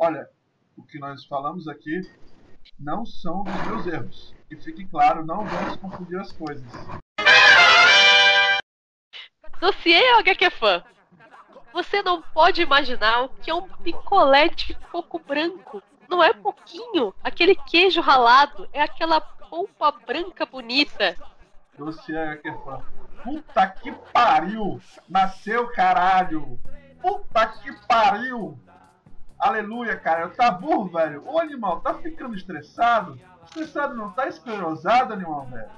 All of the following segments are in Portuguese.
Olha, o que nós falamos aqui não são dos meus erros. E fique claro, não vamos confundir as coisas. Dossiê HQ Fã. Você não pode imaginar o que é um picolé de coco branco. Não é pouquinho. Aquele queijo ralado é aquela polpa branca bonita. Dossiê HQ Fã. Puta que pariu! Nasceu, caralho! Puta que pariu! Aleluia, cara. Tá burro, velho. Ô, animal, tá ficando estressado? Estressado não, tá esclerosado, animal, velho.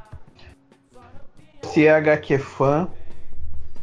Se é HQ fã.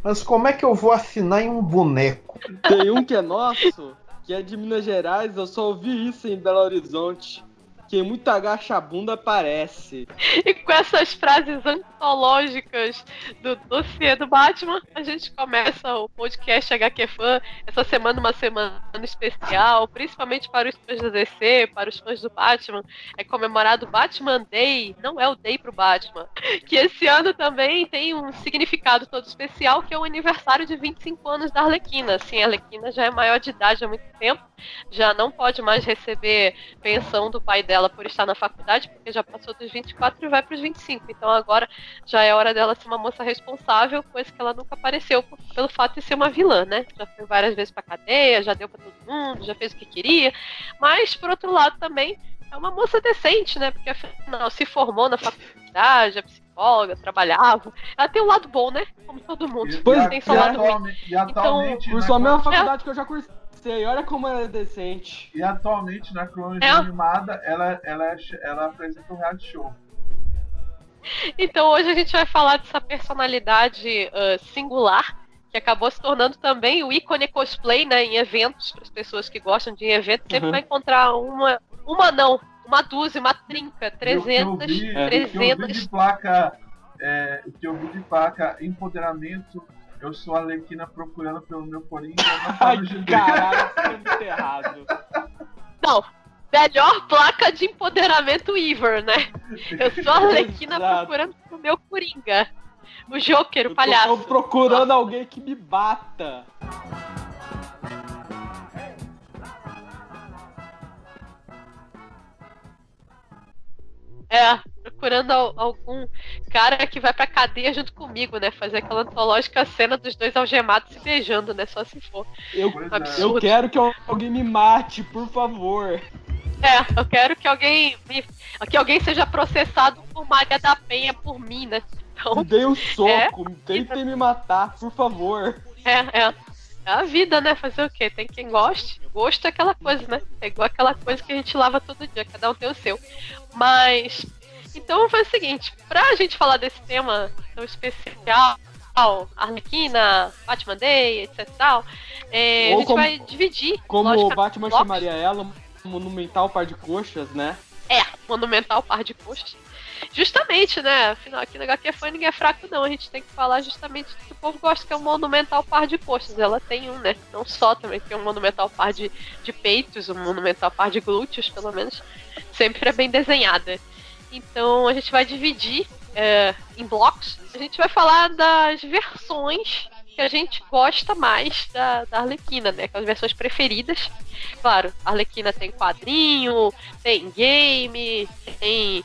Mas como é que eu vou assinar em um boneco? Tem um que é nosso, que é de Minas Gerais, eu só ouvi isso em Belo Horizonte. Quem muito agacha a bunda aparece. E com essas frases antológicas do dossiê do Batman, a gente começa o podcast HQ Fã. Essa semana, uma semana especial, principalmente para os fãs da DC, para os fãs do Batman. É comemorado Batman Day, não é o Day pro Batman. Que esse ano também tem um significado todo especial, que é o aniversário de 25 anos da Arlequina. Sim, a Arlequina já é maior de idade há muito tempo, já não pode mais receber pensão do pai dela por estar na faculdade, porque já passou dos 24 e vai para os 25. Então agora já é hora dela ser uma moça responsável, coisa que ela nunca apareceu pelo fato de ser uma vilã, né? Já foi várias vezes pra cadeia, já deu pra todo mundo, já fez o que queria. Mas, por outro lado, também é uma moça decente, né? Porque afinal se formou na faculdade, é psicóloga, trabalhava. Ela tem um lado bom, né? Como todo mundo. Pois tem seu lado ruim. E atualmente, cursou a mesma faculdade que eu já cursei. Olha como ela é decente. E atualmente na cronologia animada ela apresenta um reality show. Então hoje a gente vai falar dessa personalidade singular, que acabou se tornando também o ícone cosplay, né, em eventos, para as pessoas que gostam de eventos, sempre vai encontrar uma dúzia, uma trinca, 300, 300. O que eu vi de placa empoderamento, eu sou a Arlequina procurando pelo meu coringa. Ai, caralho, tá muito errado. Não, melhor placa de empoderamento ever, né? Eu sou a Arlequina procurando pelo meu coringa. O Joker, o palhaço. Eu tô procurando alguém que me bata. Procurando algum cara que vai pra cadeia junto comigo, né? Fazer aquela antológica cena dos dois algemados se beijando, né? Só se for. Eu quero que alguém me mate, por favor. Eu quero que alguém seja processado por Maria da Penha por mim, né? Então, me dê um soco, tentem me matar, por favor. É a vida, né? Fazer o quê? Tem quem goste. Gosto é aquela coisa, né? É igual aquela coisa que a gente lava todo dia, cada um tem o seu. Mas, então foi o seguinte, pra gente falar desse tema tão especial, Arlequina, Batman Day, etc e tal, a gente vai dividir. Como o Batman chamaria ela, monumental par de coxas, né? Monumental par de coxas. Justamente, né? Afinal, aqui no HQ Fã ninguém é fraco, não. A gente tem que falar justamente do que o povo gosta, que é um monumental par de coxas. Ela tem um, né? Não só também tem um monumental par de peitos, um monumental par de glúteos, pelo menos. Sempre é bem desenhada. Então a gente vai dividir em blocos. A gente vai falar das versões que a gente gosta mais da Arlequina, né? Aquelas versões preferidas. Claro, a Arlequina tem quadrinho, tem game, tem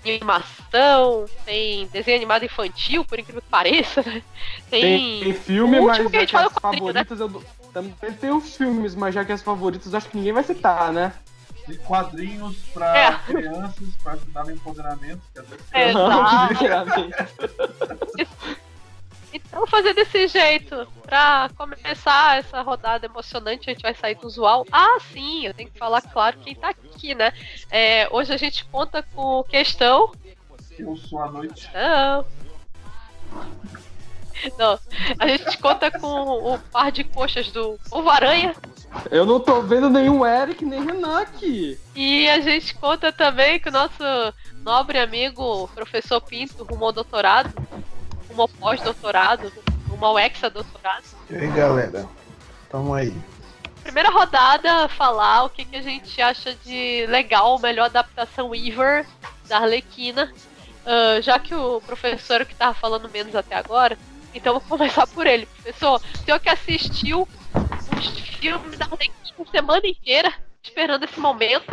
animação, tem desenho animado infantil, por incrível que pareça, né? Tem filme, mas já que as favoritas, né? Também tem os filmes, mas já que as favoritas acho que ninguém vai citar, né? De quadrinhos pra crianças, pra ajudar no empoderamento. Então fazer desse jeito, pra começar essa rodada emocionante, a gente vai sair do usual. Sim, eu tenho que falar claro quem tá aqui, né? Hoje a gente conta com o Questão. Eu sou a Noite. Não, a gente conta com o par de coxas do Povo-Aranha. Eu não tô vendo nenhum Eric, nem Renan aqui. E a gente conta também com o nosso nobre amigo Professor Pinto, rumo ao doutorado. Rumo ao pós-doutorado, rumo ao hexa-doutorado. E aí, galera? Tamo aí. Primeira rodada, falar o que a gente acha de legal, melhor adaptação ever da Arlequina. Já que o professor que tava falando menos até agora, então vou começar por ele. Professor, o senhor que assistiu o os filmes da Arlequina a semana inteira esperando esse momento.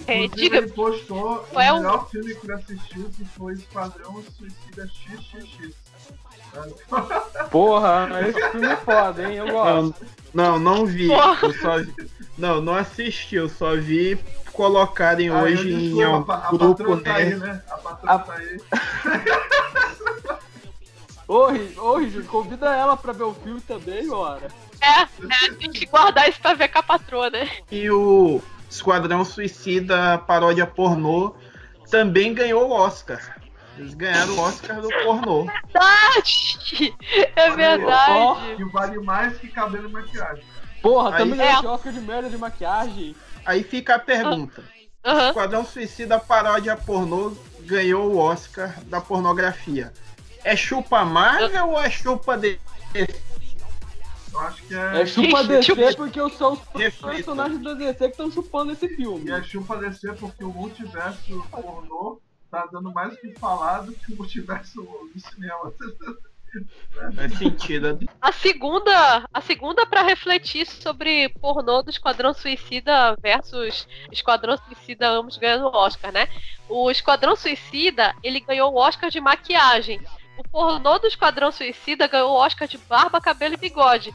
Inclusive, ele postou o qual é o- melhor filme que ele assistiu, que foi Esquadrão Suicida XXX. Porra, esse filme é foda, hein? Eu gosto. Não vi. Porra. Eu só vi. Não assisti, eu só vi colocarem hoje em algum a grupo, patroa tá aí, né? né? A patroa tá aí. Ô, Richard, convida ela pra ver o filme também, ora. Tem que guardar isso pra ver com a patroa, né? E o Esquadrão Suicida paródia pornô também ganhou o Oscar. Eles ganharam o Oscar do pornô. Verdade! É verdade. Que vale mais que cabelo e maquiagem. Porra, Aí- também ganhou esse Oscar de merda de maquiagem. Aí fica a pergunta. Aham. Esquadrão Suicida paródia pornô ganhou o Oscar da pornografia. É chupa Marvel ou é chupa de... Eu acho que É chupa DC Chupa- porque são os Reflita. personagens da DC que estão chupando esse filme. E é chupa descer porque o multiverso pornô tá dando mais o que falar do que o multiverso do cinema. Faz sentido. A segunda para refletir sobre pornô do Esquadrão Suicida versus Esquadrão Suicida, ambos ganhando o Oscar, né? O Esquadrão Suicida, ele ganhou o Oscar de maquiagem. O pornô do Esquadrão Suicida ganhou o Oscar de barba, cabelo e bigode.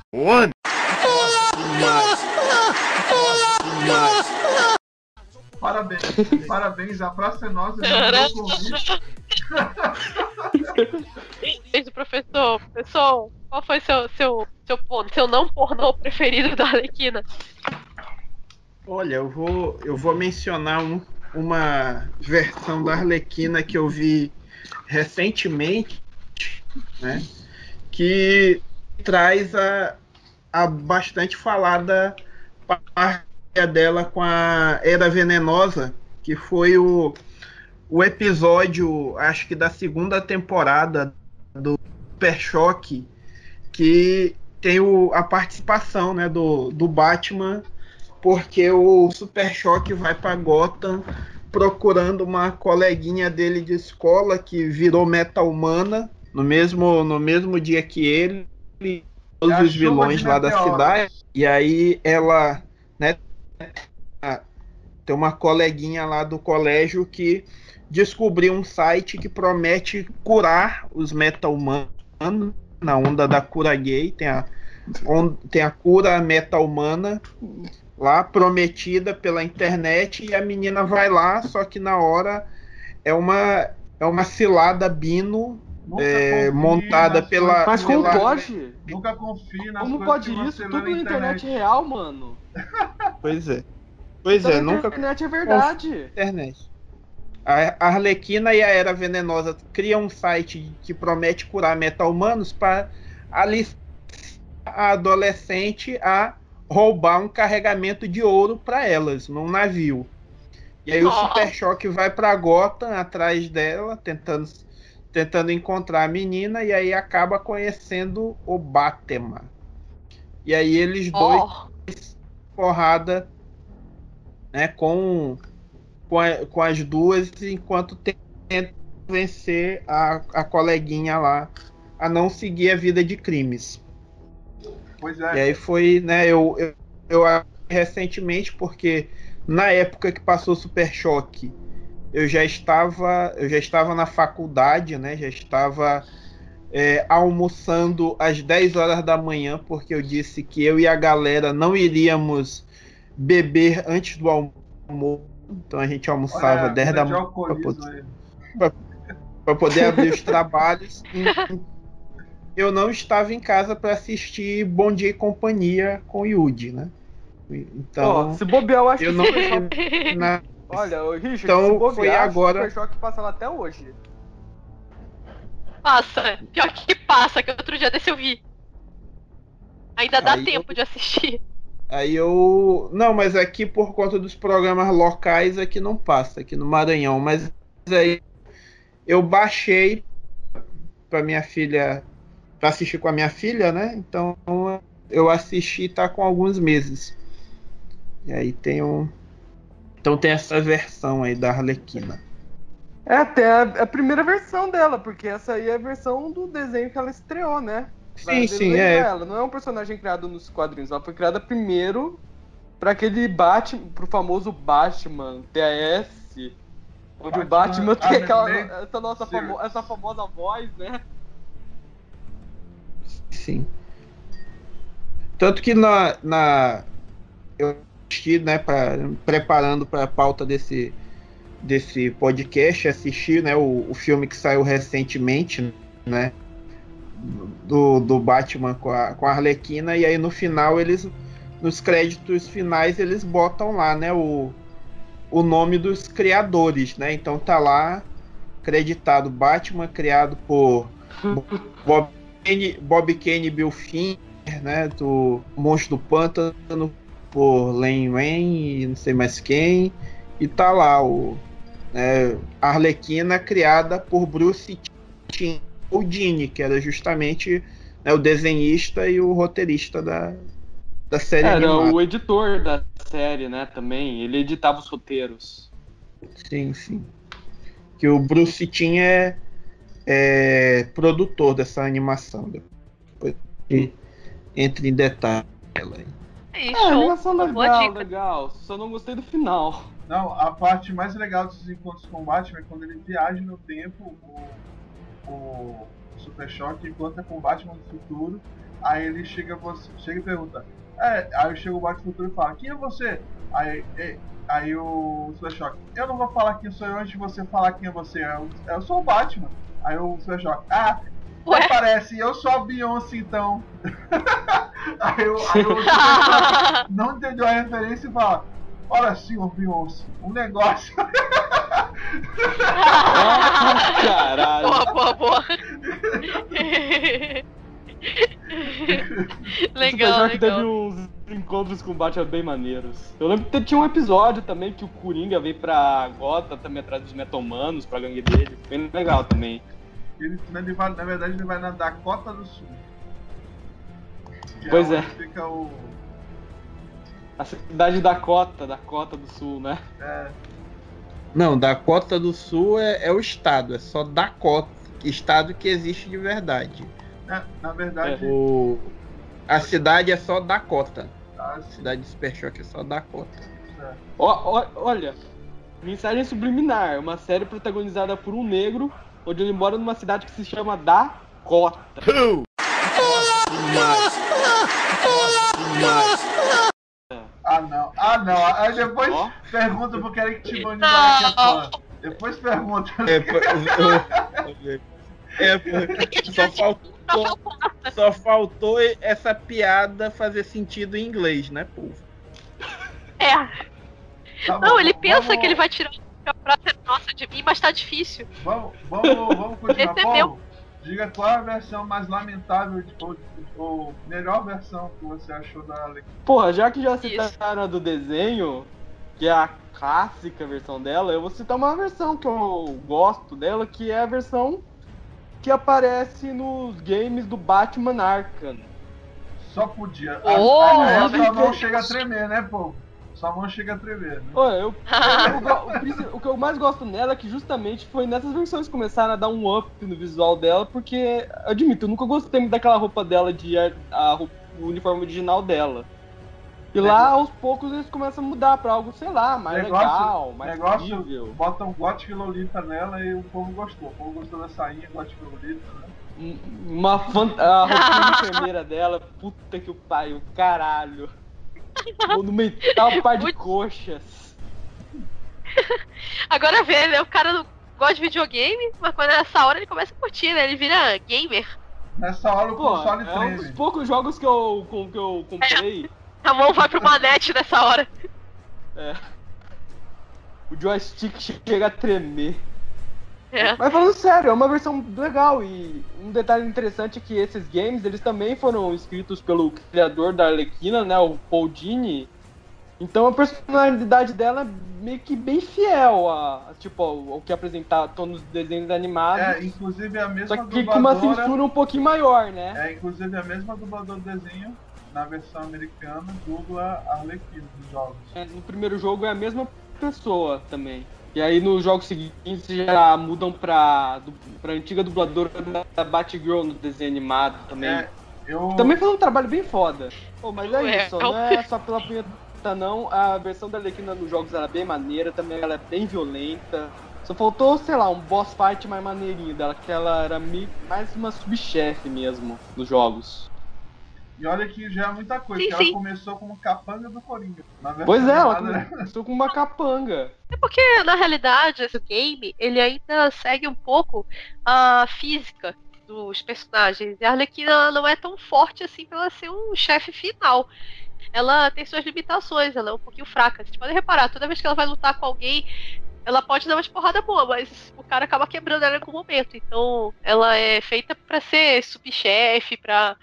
Parabéns, a Praça é Nossa, já mandou o convite. Beijo, professor. Professor, qual foi seu não pornô preferido da Arlequina? Olha, eu vou mencionar uma versão da Arlequina que eu vi recentemente, né, que traz a bastante falada parte dela com a Era Venenosa, que foi o episódio, acho que da segunda temporada do Super Choque, que tem a participação, né, do Batman, porque o Super Choque vai para Gotham procurando uma coleguinha dele de escola que virou meta-humana no mesmo dia que ele, todos É a os chuva vilões de lá da meteoros. cidade. E aí ela, né, tem uma coleguinha lá do colégio que descobriu um site que promete curar os meta-humanos na onda da cura gay. Tem a cura meta-humana lá prometida pela internet e a menina vai lá, só que na hora é uma cilada Bino Nunca confie montada nas pela... Mas como pela- pode? Nunca confie nas Como coisas pode que isso? você lê Tudo na internet real, mano. Pois é. Tudo na Nunca internet é verdade. internet. A Arlequina e a Era Venenosa criam um site que promete curar meta-humanos para aliciar a adolescente a roubar um carregamento de ouro para elas num navio. E aí o Super Choque vai para Gotham atrás dela, tentando encontrar a menina, e aí acaba conhecendo o Batman. E aí eles dois porrada, né, com as duas, enquanto tentam vencer a coleguinha lá a não seguir a vida de crimes. Pois E é. aí foi, né, eu recentemente, porque na época que passou Super Choque, eu já estava na faculdade, né, já estava almoçando às 10 horas da manhã, porque eu disse que eu e a galera não iríamos beber antes do almoço. Então a gente almoçava Olha, 10 da de manhã alcoolismo aí. para poder abrir os trabalhos. Eu não estava em casa para assistir Bom Dia e Companhia com o Yudi, né? Então, Ó, se bobear, eu acho eu que não Super Choque... na- Olha, o Richard, Então, se bobear, foi acho que agora- Super Choque passa lá até hoje. Passa. Pior que passa, que outro dia desse eu vi. Ainda dá Aí tempo de assistir. Aí eu. Não, mas aqui por conta dos programas locais aqui não passa, aqui no Maranhão. Mas aí eu baixei para minha filha, para assistir com a minha filha, né? Então eu assisti, tá com alguns meses. E aí então tem essa versão aí da Arlequina. É, tem a primeira versão dela, porque essa aí é a versão do desenho que ela estreou, né? Sim, Ela não é um personagem criado nos quadrinhos, ela foi criada primeiro pra aquele Batman, pro famoso Batman, TAS, onde o Batman tem essa famosa voz, né? Sim. Tanto que eu assisti, né, preparando para a pauta desse podcast, assisti, né, o filme que saiu recentemente, né, do Batman com a Arlequina, e aí no final nos créditos finais eles botam lá, né, o nome dos criadores, né, então tá lá creditado Batman, criado por Bob Kane e Bill Finger, né, do Monstro do Pântano, por Len Wein e não sei mais quem, e tá lá a Arlequina criada por Bruce Timm Dini, que era justamente, né, o desenhista e o roteirista da série Era animada. o editor da série, né, também, ele editava os roteiros. Sim. Que o Bruce Timm é produtor dessa animação. Depois entre em detalhe aí. A animação legal. Só não gostei do final. Não, a parte mais legal desses encontros com o Batman é quando ele viaja no tempo, o Super Choque encontra com o Batman do futuro, aí ele chega e pergunta, aí chega o Batman do futuro e fala, quem é você? Aí o Super Choque, eu não vou falar quem sou eu antes de você falar quem é você, eu sou o Batman. Aí o Super Choque, até parece, eu sou a Beyoncé então. aí o Super Choque não entendeu a referência e fala, olha senhor Beyoncé, um negócio. Caralho. Boa. legal. Teve uns encontros com o Batman bem maneiros. Eu lembro que tinha um episódio também que o Coringa veio pra Gotham também atrás dos Metomanos, pra gangue dele. Bem legal também. Na verdade ele vai na Dakota do Sul. Pois é. Fica a cidade Dakota do Sul, né? Não, Dakota do Sul é o estado, é só Dakota, estado que existe de verdade. Na verdade... A cidade é só Dakota. A cidade de Super Choque é só Dakota. Olha, mensagem subliminar, uma série protagonizada por um negro, onde ele mora numa cidade que se chama Dakota. Não. Aí depois pergunta pro Eric Timoni da Ikepan. Depois pergunta. Só faltou essa piada fazer sentido em inglês, né, povo? Não, ele pensa que ele vai tirar a frase nossa de mim, mas tá difícil. Vamos continuar, povo? Diga qual é a versão mais lamentável, ou melhor versão que você achou da Arlequina. Porra, já que já citaram a do desenho, que é a clássica versão dela, eu vou citar uma versão que eu gosto dela, que é a versão que aparece nos games do Batman Arkham. Só podia. Sua mão chega a tremer, né, povo? Sua mão chega a tremer, né? O que eu mais gosto nela é que justamente foi nessas versões que começaram a dar um up no visual dela, porque, admito, eu nunca gostei muito daquela roupa dela, o uniforme original dela. E lá, aos poucos, eles começam a mudar pra algo, sei lá, mais legal, mais incrível. Botam Gothic Lolita nela e o povo gostou. O povo gostou da sainha Gothic Lolita, né? A roupinha enfermeira dela, puta que o pariu, caralho. Monumental par de coxas. Agora vê, né? O cara não gosta de videogame, mas quando é nessa hora ele começa a curtir, né? Ele vira gamer. Nessa hora o console treme. É um dos poucos jogos que eu comprei. A mão vai pro manete nessa hora. O joystick chega a tremer. Mas falando sério, é uma versão legal. E um detalhe interessante é que esses games, eles também foram escritos pelo criador da Arlequina, né, o Paul Dini. Então a personalidade dela é meio que bem fiel ao que apresentado nos desenhos animados. Inclusive a mesma só que dubladora, com uma censura um pouquinho maior, né? Inclusive a mesma dubladora do desenho, na versão americana, dubla a Arlequina nos jogos. No primeiro jogo é a mesma pessoa também. E aí nos jogos seguintes já mudam pra antiga dubladora da Batgirl no desenho animado também. Também foi um trabalho bem foda. Pô, mas é É, isso, não é só pela punheta não. A versão da Arlequina nos jogos era bem maneira, também ela é bem violenta. Só faltou, sei lá, um boss fight mais maneirinho dela, que ela era mais uma subchefe mesmo nos jogos. E olha que já é muita coisa, Sim, porque sim. ela começou como capanga do Coringa. Na versão Pois é, ela animada, começou com uma capanga. É porque, na realidade, esse game, ele ainda segue um pouco a física dos personagens. E a Arlequina não é tão forte assim pra ela ser um chefe final. Ela tem suas limitações, ela é um pouquinho fraca. Vocês podem reparar, toda vez que ela vai lutar com alguém, ela pode dar umas porrada boa, mas o cara acaba quebrando ela em algum momento. Então, ela é feita pra ser subchefe, pra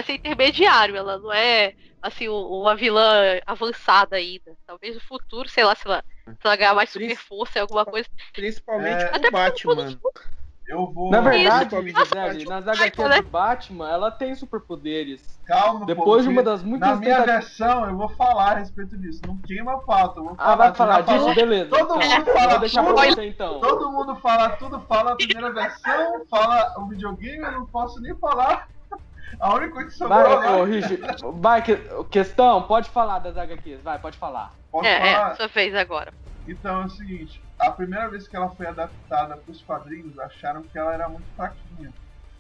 ser intermediário. Ela não é, assim, uma vilã avançada ainda. Talvez no futuro, sei lá, se ela ganhar mais super força, alguma coisa. Principalmente com Até o Batman. eu vou. Na verdade, Isso. Gisele, nas HQs né? do Batman, ela tem superpoderes. Calma, Depois de pô, uma das muitas na minha tentativas- versão, eu vou falar a respeito disso. Não queima a pauta. Eu vou Ah, vai tu falar já disso? falou. Beleza. Todo então. mundo Eu fala vou deixar pra tudo. você então. Todo mundo fala tudo, fala a primeira versão, fala o videogame, eu não posso nem falar. A única coisa que sobrou Vai, agora. ô, Richard, vai, questão, pode falar das HQs, vai, pode falar. Posso É, falar? sua vez agora. Então é o seguinte, a primeira vez que ela foi adaptada para os quadrinhos, acharam que ela era muito fraquinha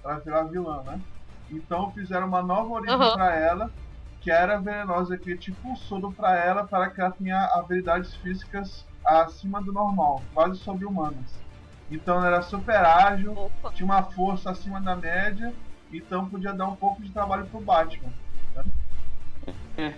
para virar vilã, né? Então fizeram uma nova origem para ela, que era venenosa, que tipo um soro para ela, para que ela tenha habilidades físicas acima do normal, quase sobre-humanas. Então ela era super ágil, Opa. tinha uma força acima da média, então podia dar um pouco de trabalho pro Batman. Né? É.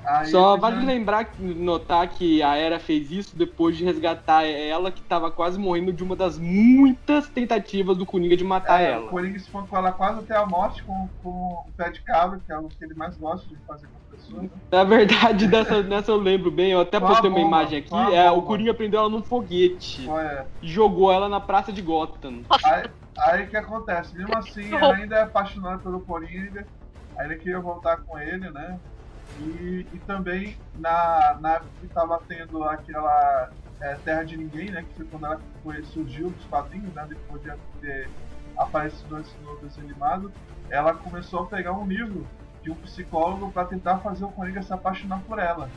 Aí Só eles vale já- lembrar, notar que a Era fez isso depois de resgatar ela, que tava quase morrendo de uma das muitas tentativas do Coringa de matar O ela. Coringa se com ela quase até a morte com o pé de cabra, que é o que ele mais gosta de fazer com as pessoas. Né? Na verdade, nessa eu lembro bem, eu até Com a postei uma bomba, imagem com a aqui, o bomba. Coringa prendeu ela num foguete É. e jogou ela na praça de Gotham. Aí o que acontece? Mesmo assim, ela ainda é apaixonada pelo Coringa, ainda queria voltar com ele, né? E também na época que tava tendo aquela Terra de Ninguém, né? Que foi quando ela surgiu dos quadrinhos, né? Depois de ter aparecido antes no desenho animado, ela começou a pegar um livro de um psicólogo para tentar fazer o Coringa se apaixonar por ela.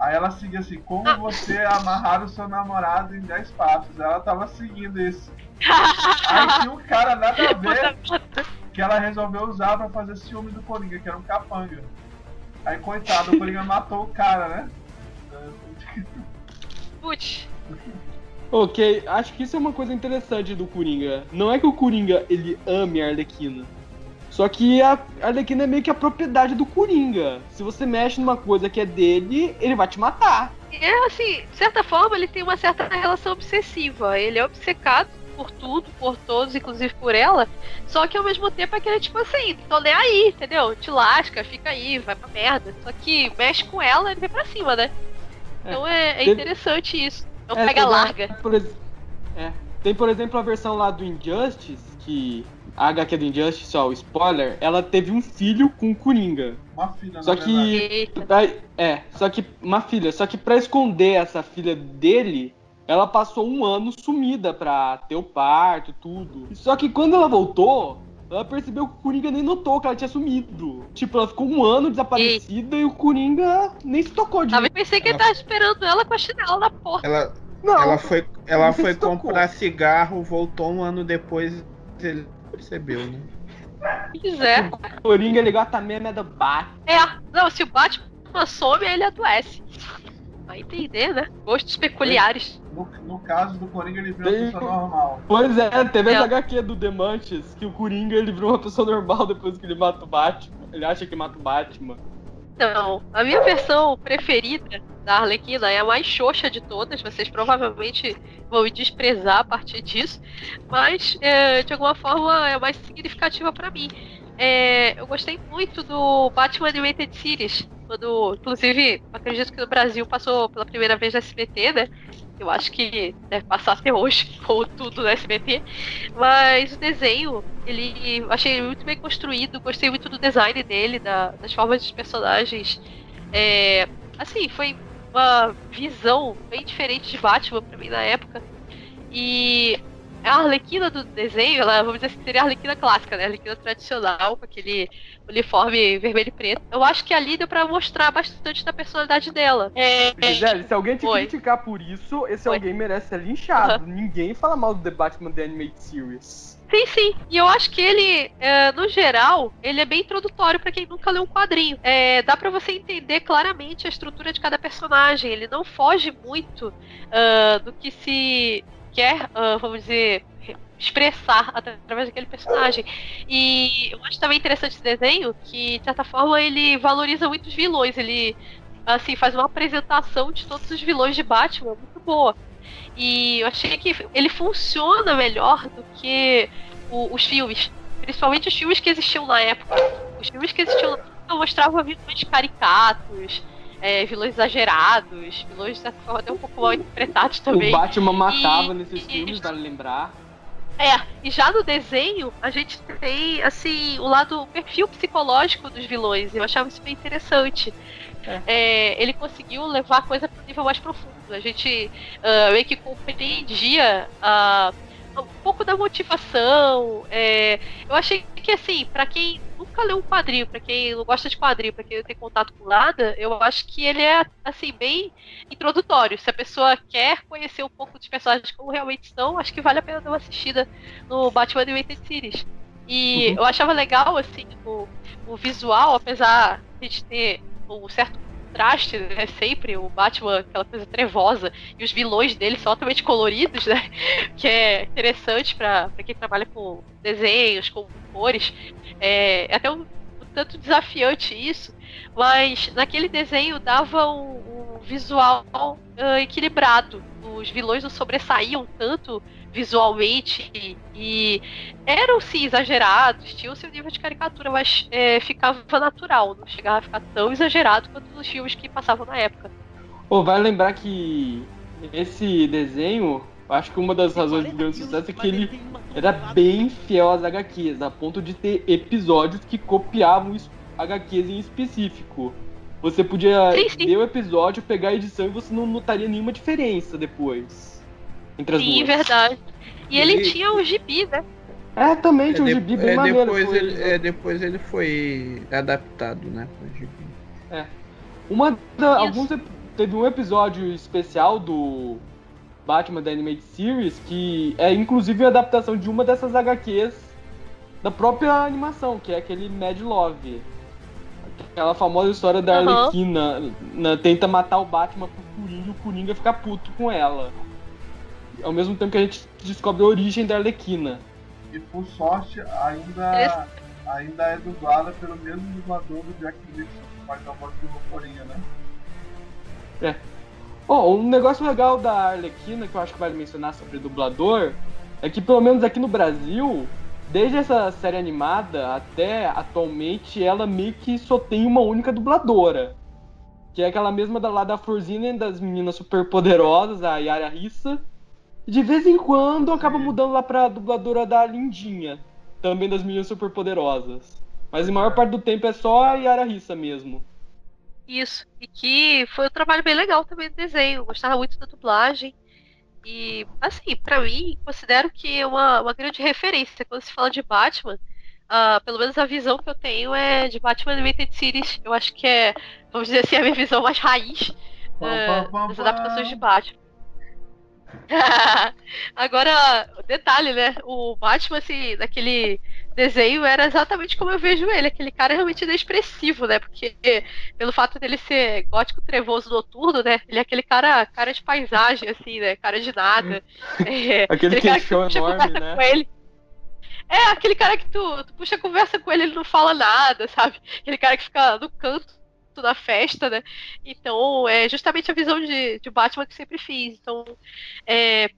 Aí ela seguia assim, como você amarrar o seu namorado em 10 passos. Ela tava seguindo isso. Aí tinha um cara nada a ver que ela resolveu usar pra fazer ciúme do Coringa, que era um capanga. Aí, coitado, o Coringa matou o cara, né? Putz. Ok, acho que isso é uma coisa interessante do Coringa. Não é que o Coringa, ele ame a Arlequina. Só que a Arlequina é meio que a propriedade do Coringa. Se você mexe numa coisa que é dele, ele vai te matar. É assim, de certa forma, ele tem uma certa relação obsessiva. Ele é obcecado por tudo, por todos, inclusive por ela. Só que ao mesmo tempo é aquele tipo assim, tô nem aí, entendeu? Te lasca, fica aí, vai pra merda. Só que mexe com ela, ele vem pra cima, né? Então é interessante isso. Não pega larga. Tem, por exemplo, a versão lá do Injustice, que a HQ do Injustice, ó, o spoiler, ela teve um filho com o Coringa. Uma filha, Só na verdade. só que pra esconder essa filha dele, ela passou um ano sumida pra ter o parto, tudo. Só que quando ela voltou, ela percebeu que o Coringa nem notou que ela tinha sumido. Tipo, ela ficou um ano desaparecida e o Coringa nem se tocou de Eu pensei que ele tava esperando ela com a chinela na porta. Ela foi se tocou. comprar cigarro, voltou um ano depois, ele percebeu, né? Pois é. O Coringa ligou a Tamena do Batman. Não, se o Batman some, ele adoece. Vai entender, né? Gostos peculiares. No caso do Coringa, ele virou uma pessoa normal. Pois é, teve essa HQ do Demantes, que o Coringa ele virou uma pessoa normal depois que ele mata o Batman. Ele acha que mata o Batman. Então, a minha versão preferida da Arlequina é a mais xoxa de todas. Vocês provavelmente vão me desprezar a partir disso. Mas, de alguma forma, é a mais significativa pra mim. Eu gostei muito do Batman Animated Series. Quando, inclusive, acredito que no Brasil passou pela primeira vez no SBT, né? Eu acho que deve passar até hoje, ou tudo no SBT. Mas o desenho, eu achei muito bem construído, gostei muito do design dele, das formas dos personagens. Assim, foi uma visão bem diferente de Batman pra mim na época. E a Arlequina do desenho, ela, vamos dizer assim, seria a Arlequina clássica, né? A Arlequina tradicional, com aquele uniforme vermelho e preto. Eu acho que ali deu pra mostrar bastante da personalidade dela. Gisele, se alguém te Oi. criticar por isso, esse Oi. alguém merece ser linchado. Ninguém fala mal do The Batman The Animated Series. Sim. E eu acho que ele, no geral, ele é bem introdutório pra quem nunca leu um quadrinho. Dá pra você entender claramente a estrutura de cada personagem. Ele não foge muito do que se quer, vamos dizer, expressar através daquele personagem. E eu acho também interessante esse desenho que, de certa forma, ele valoriza muito os vilões. Ele, assim, faz uma apresentação de todos os vilões de Batman muito boa. E eu achei que ele funciona melhor do que os filmes. Principalmente os filmes que existiam na época. Os filmes que existiam na época mostravam vilões caricatos, vilões exagerados, vilões de certa forma até um pouco mal interpretados também. O Batman matava nesses filmes, vale lembrar. E já no desenho, a gente tem, assim, o perfil psicológico dos vilões. Eu achava isso bem interessante. Ele conseguiu levar a coisa para um nível mais profundo. A gente meio que compreendia um pouco da motivação. Eu achei que, assim, para quem nunca leu um quadrinho, para quem não gosta de quadrinho, para quem não tem contato com nada, eu acho que ele é, assim, bem introdutório. Se a pessoa quer conhecer um pouco dos personagens como realmente são, acho que vale a pena dar uma assistida no Batman Animated Series. E eu achava legal, assim, o visual, apesar de a gente ter um certo contraste, né, sempre, o Batman, aquela coisa trevosa, e os vilões dele são altamente coloridos, né, que é interessante pra quem trabalha com desenhos, com cores. É até um tanto desafiante isso, mas naquele desenho dava um visual equilibrado. Os vilões não sobressaíam tanto visualmente e eram sim exagerados, tinham seu nível de caricatura, mas ficava natural, não chegava a ficar tão exagerado quanto nos filmes que passavam na época. Vai lembrar que esse desenho, acho que uma das razões de grande sucesso é que ele era bem fiel às HQs, a ponto de ter episódios que copiavam HQs em específico. Você podia ver o episódio, pegar a edição e você não notaria nenhuma diferença depois. Entre as duas. Sim, verdade. E ele tinha um gibi, né? Também tinha um gibi bem maneiro. Depois ele foi adaptado, né? Pro gibi. Teve um episódio especial do Batman The Animated Series que é inclusive a adaptação de uma dessas HQs da própria animação, que é aquele Mad Love. Aquela famosa história da Arlequina tenta matar o Batman pro Coringa e o Coringa fica puto com ela. Ao mesmo tempo que a gente descobre a origem da Arlequina. E por sorte, ainda é dublada pelo mesmo dublador do Jack Nicholson, que faz a voz do Coringa, né? Um negócio legal da Arlequina, que eu acho que vale mencionar sobre dublador, é que pelo menos aqui no Brasil, desde essa série animada até atualmente, ela meio que só tem uma única dubladora. Que é aquela mesma lá da Florzinha e das meninas super poderosas, a Yara Rissa. De vez em quando acaba mudando lá pra dubladora da Lindinha, também das meninas super poderosas. Mas a maior parte do tempo é só a Yara Rissa mesmo. Isso, e que foi um trabalho bem legal também do desenho. Eu gostava muito da dublagem. E, assim, pra mim, considero que é uma grande referência. Quando se fala de Batman, pelo menos a visão que eu tenho é de Batman Animated Series. Eu acho que vamos dizer assim, a minha visão mais raiz das adaptações de Batman. Agora, detalhe, né? O Batman, assim, naquele desenho era exatamente como eu vejo ele. Aquele cara realmente inexpressivo, né? Porque pelo fato dele ser gótico, trevoso, noturno, né? Ele é aquele cara de paisagem, assim, né? Cara de nada. Aquele queixão enorme, né? Com ele. Aquele cara que tu puxa a conversa com ele não fala nada, sabe? Aquele cara que fica no canto da festa, né? Então, é justamente a visão de Batman que sempre fiz. Então,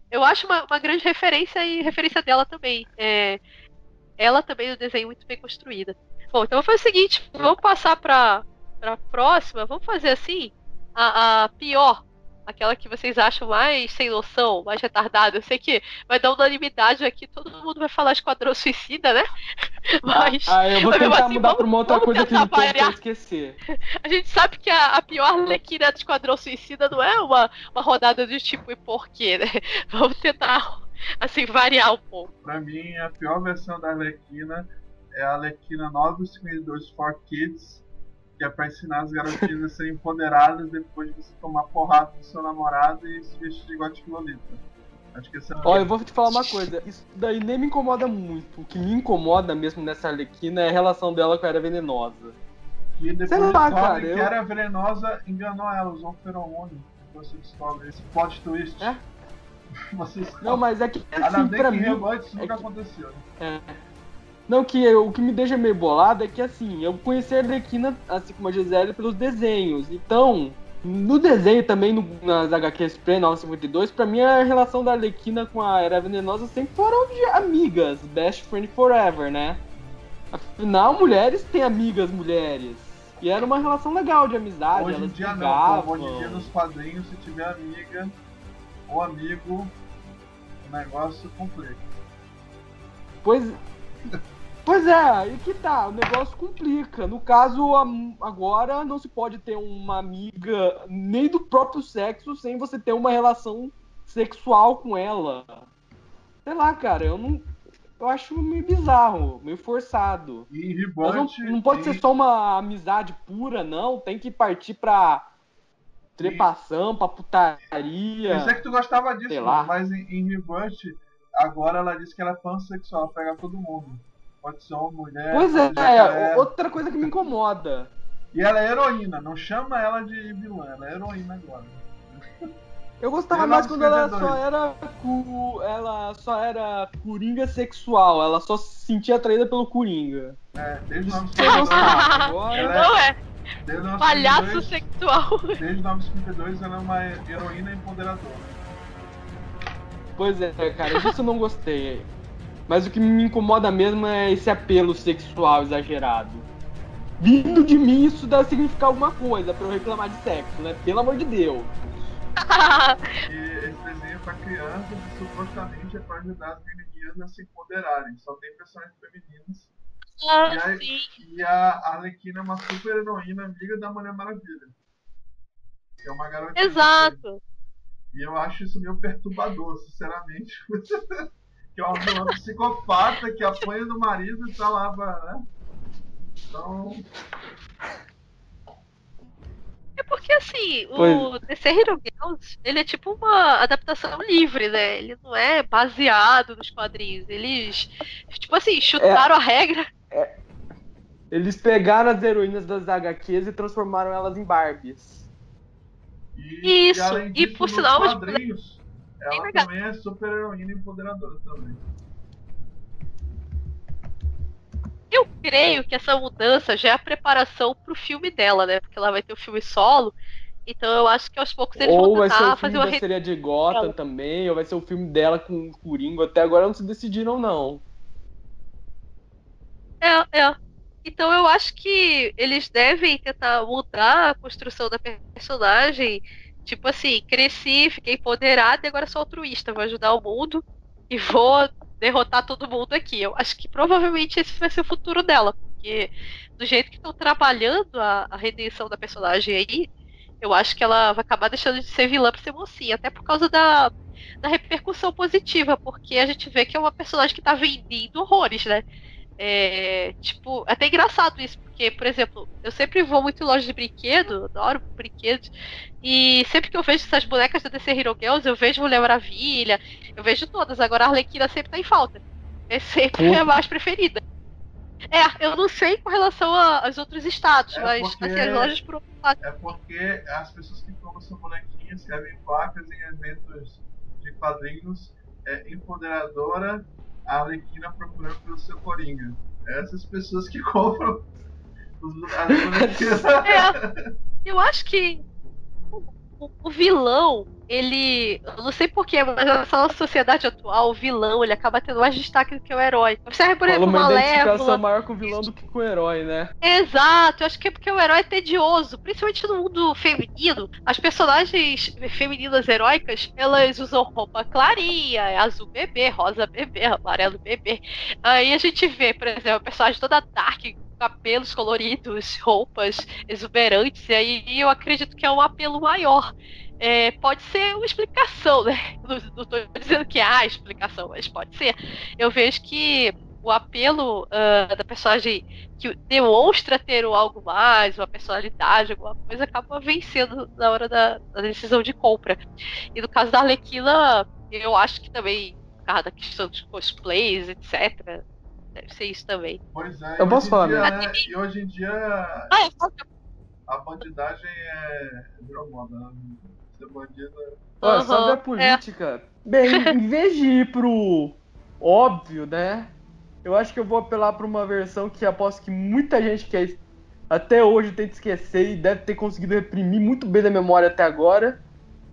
eu acho uma grande referência e referência dela também. Ela também no desenho muito bem construída. Bom, então vamos fazer o seguinte, vamos passar pra próxima, vamos fazer assim, a pior, aquela que vocês acham mais sem noção, mais retardada. Eu sei que vai dar unanimidade aqui, todo mundo vai falar Esquadrão Suicida, né? Mas eu vou tentar mudar pra uma outra coisa que não quer esquecer. A gente sabe que a pior Arlequina do Esquadrão Suicida não é uma rodada do tipo e porquê, né? Vamos tentar assim, variar um pouco. Pra mim, a pior versão da Arlequina é a Arlequina 952 for Kids, que é pra ensinar as garotinhas a serem empoderadas depois de você tomar porrada do seu namorado e se vestir de Gothic Lolita. Acho que esse é Ó, eu vou te falar uma coisa, isso daí nem me incomoda muito. O que me incomoda mesmo nessa Arlequina é a relação dela com a Era Venenosa. E depois Sei lá, descobre cara, que eu- Era Venenosa enganou ela, usou um feromônio. Você descobre esse plot twist. É? Você descobre. Não, mas é que, Ainda assim, bem pra que mim... em Rebirth isso é nunca que- aconteceu. É. Não, o que me deixa meio bolado é que, assim, eu conheci a Arlequina, assim como a Gisele, pelos desenhos. Então, no desenho também, nas HQs pré-952, pra mim a relação da Arlequina com a Era Venenosa sempre foram de amigas, best friend forever, né? Afinal, mulheres têm amigas mulheres. E era uma relação legal de amizade, Hoje em elas dia não, brigavam. como hoje em dia nos quadrinhos, se tiver amiga ou amigo, o negócio complica. Pois é, aí que tá, o negócio complica. No caso, agora não se pode ter uma amiga nem do próprio sexo sem você ter uma relação sexual com ela. Sei lá, cara, eu acho meio bizarro, meio forçado. E em Mas Rebirth, não pode ser só uma amizade pura, não. Tem que partir pra trepação, pra putaria. eu sei que tu gostava disso, Sei lá. mas em Rebirth, agora ela diz que ela é pansexual, ela pega todo mundo. Pode ser homem, mulher, Pois pode ser jacaré. outra coisa que me incomoda. E ela é heroína, não chama ela de vilã, ela é heroína agora. Eu gostava mais quando ela 1952. ela só era coringa sexual, ela só se sentia atraída pelo coringa. É, desde Eu 1952. gostava. Agora, Ela Não é desde 1952, palhaço sexual. Desde 1952 ela é uma heroína empoderadora. pois é, cara, disso eu não gostei. Mas o que me incomoda mesmo é esse apelo sexual exagerado. Vindo de mim, isso deve significar alguma coisa pra eu reclamar de sexo, né? Pelo amor de Deus. E esse desenho é pra crianças e supostamente é pra ajudar as menininhas a se empoderarem. Só tem personagens femininas. Ah, sim. E a Arlequina é uma super heroína amiga da Mulher Maravilha. Que é uma garotinha. Exato. E eu acho isso meio perturbador, sinceramente. Que é uma vilã psicopata que apanha do marido e tá lá, né? Então. É porque assim, Pois. o The Hero Girls, ele é tipo uma adaptação livre, né? Ele não é baseado nos quadrinhos. Eles, tipo assim, chutaram a regra. Eles pegaram as heroínas das HQs e transformaram elas em Barbies. Isso, além e disso, por nos sinal, mas- quadrinhos, ela legal. também é super heroína e empoderadora também. Eu creio que essa mudança já é a preparação pro filme dela, né? Porque ela vai ter o filme solo. Então eu acho que aos poucos eles Ou vão vai ser tentar o fazer filme uma da série de Gotham dela. também, ou vai ser o filme dela com o Coringa. Até agora não se decidiram, não. É. Então eu acho que eles devem tentar mudar a construção da personagem. Tipo assim, cresci, fiquei empoderada e agora sou altruísta, vou ajudar o mundo e vou derrotar todo mundo aqui. Eu acho que provavelmente esse vai ser o futuro dela, porque do jeito que estão trabalhando a redenção da personagem aí, eu acho que ela vai acabar deixando de ser vilã pra ser mocinha, até por causa da repercussão positiva, porque a gente vê que é uma personagem que tá vendendo horrores, né? Tipo, é até engraçado isso, porque, por exemplo, eu sempre vou muito em loja de brinquedo, adoro brinquedos, e sempre que eu vejo essas bonecas da DC Hero Girls, eu vejo Mulher Maravilha, eu vejo todas, agora a Arlequina sempre tá em falta. É sempre a mais preferida. Eu não sei com relação aos outros estados, mas porque- assim, as lojas por outro lado. É porque as pessoas que compram essa bonequinha escrevem placas em eventos de quadrinhos empoderadora, a Arlequina procurando pelo seu Coringa. Essas pessoas que compram as bonequinhas. Eu acho que o vilão, ele. Eu não sei porquê, mas nessa nossa sociedade atual, o vilão ele acaba tendo mais destaque do que o herói. Observe, por Rola exemplo, uma identificação Malévola. maior com o vilão do que com o herói, né? Exato, eu acho que é porque o herói é tedioso, principalmente no mundo feminino. As personagens femininas heróicas, elas usam roupa clarinha, azul bebê, rosa bebê, amarelo bebê. Aí a gente vê, por exemplo, a personagem toda dark, cabelos coloridos, roupas exuberantes, e aí eu acredito que é um apelo maior. pode ser uma explicação, né? Não estou dizendo que há explicação, mas pode ser. Eu vejo que o apelo da personagem que demonstra ter algo mais, uma personalidade, alguma coisa, acaba vencendo na hora da decisão de compra. E no caso da Arlequina, eu acho que também, por causa da questão dos cosplays, etc., deve ser isso também. Pois é, Eu posso falar, né? E hoje em dia a bandidagem virou moda, né? Ser bandida. Olha, só da política. Bem, em vez de ir pro óbvio, né? Eu acho que eu vou apelar pra uma versão que aposto que muita gente quer até hoje tenta esquecer e deve ter conseguido reprimir muito bem da memória até agora.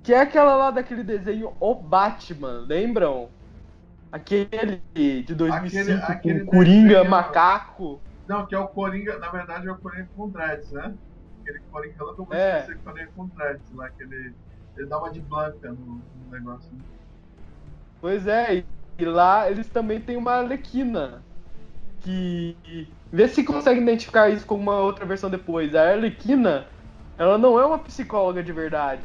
Que é aquela lá daquele desenho O Batman, lembram? Aquele de 2005 aquele com Coringa, desenho... macaco. Não, que é o Coringa, na verdade é o Coringa com dreads, né? Aquele Coringa, eu nunca vou esquecer Coringa com dreads lá, que ele dá uma de blanca no negócio. Né? Pois é, e lá eles também têm uma Arlequina. Que... Vê se consegue identificar isso com uma outra versão depois. A Arlequina, ela não é uma psicóloga de verdade.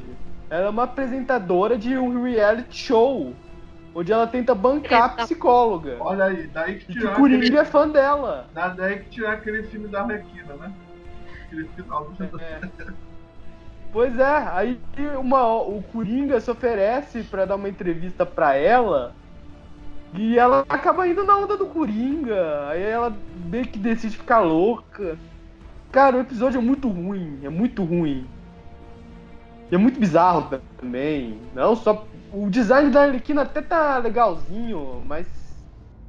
Ela é uma apresentadora de um reality show. Onde ela tenta bancar a psicóloga. Olha aí, daí que tirar. E que Coringa é fã dela. Daí que tirar aquele filme da Arlequina, né? Aquele final do filme. Pois é, aí o Coringa se oferece pra dar uma entrevista pra ela. E ela acaba indo na onda do Coringa. Aí ela meio que decide ficar louca. Cara, o episódio é muito ruim. É muito ruim. E é muito bizarro também. Não só. O design da Arlequina até tá legalzinho, mas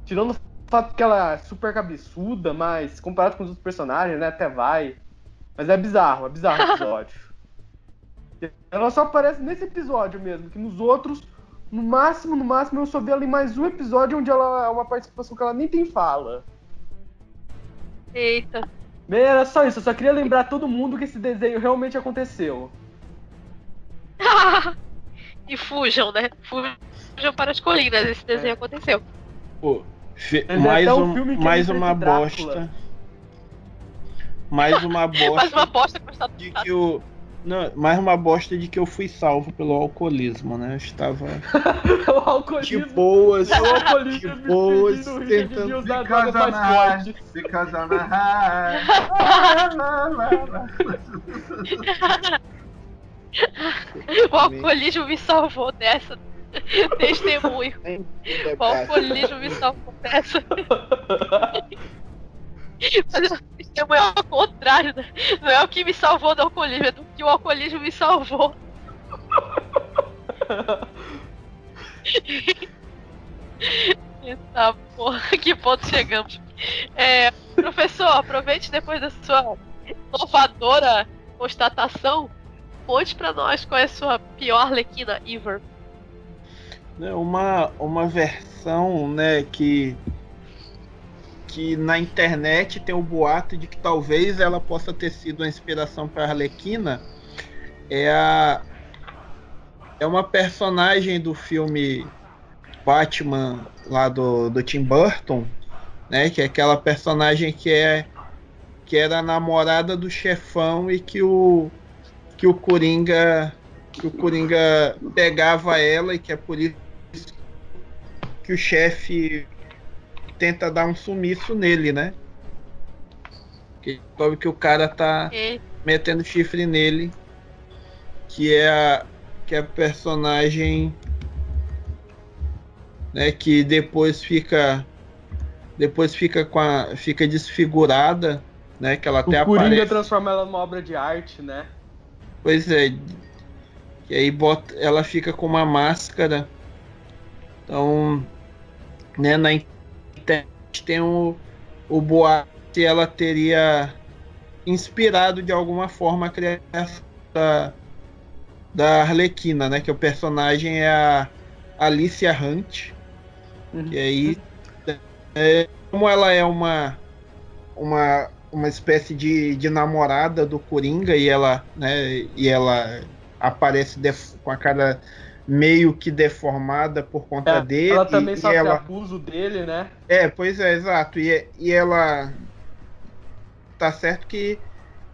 tirando o fato que ela é super cabeçuda, mas comparado com os outros personagens, né, até vai. Mas é bizarro o episódio. Ela só aparece nesse episódio mesmo, que nos outros, no máximo, eu só vi ali mais um episódio onde ela é uma participação que ela nem tem fala. Eita. Bem, era só isso, eu só queria lembrar todo mundo que esse desenho realmente aconteceu. E fujam, né? Fujam para as colinas, esse desenho aconteceu. Pô, mais uma bosta. Mais uma bosta. Mais uma bosta de que o mais uma bosta de que eu fui salvo pelo alcoolismo, né? Eu estava o alcoolismo. de boas, tentando because I'm high. O alcoolismo me salvou dessa. Testemunho. O alcoolismo me salvou dessa. Mas o testemunho é o contrário, né? Não é o que me salvou do alcoolismo, é do que o alcoolismo me salvou. Eita porra, que ponto chegamos. Professor, aproveite depois da sua inovadora constatação. Conte pra nós qual é a sua pior Arlequina ever. Uma versão, né, que na internet tem o boato de que talvez ela possa ter sido uma inspiração para Arlequina. É uma personagem do filme Batman lá do Tim Burton, né, que é aquela personagem que era a namorada do chefão e que o Coringa pegava ela, e que é por isso que o chefe tenta dar um sumiço nele, né? Que o cara tá metendo chifre nele, que é a personagem, né, que depois fica desfigurada, né, que ela até aparece. O Coringa aparece. Transforma ela numa obra de arte, né? Pois é. E aí ela fica com uma máscara. Então, né, na internet tem o boato que ela teria inspirado de alguma forma a criação da Arlequina, né? Que o personagem é a Alicia Hunt. E aí, como ela é uma espécie de namorada do Coringa, e ela aparece com a cara meio que deformada por conta dele. Ela também sofre abuso dele, né? Pois é, exato. E ela tá certo que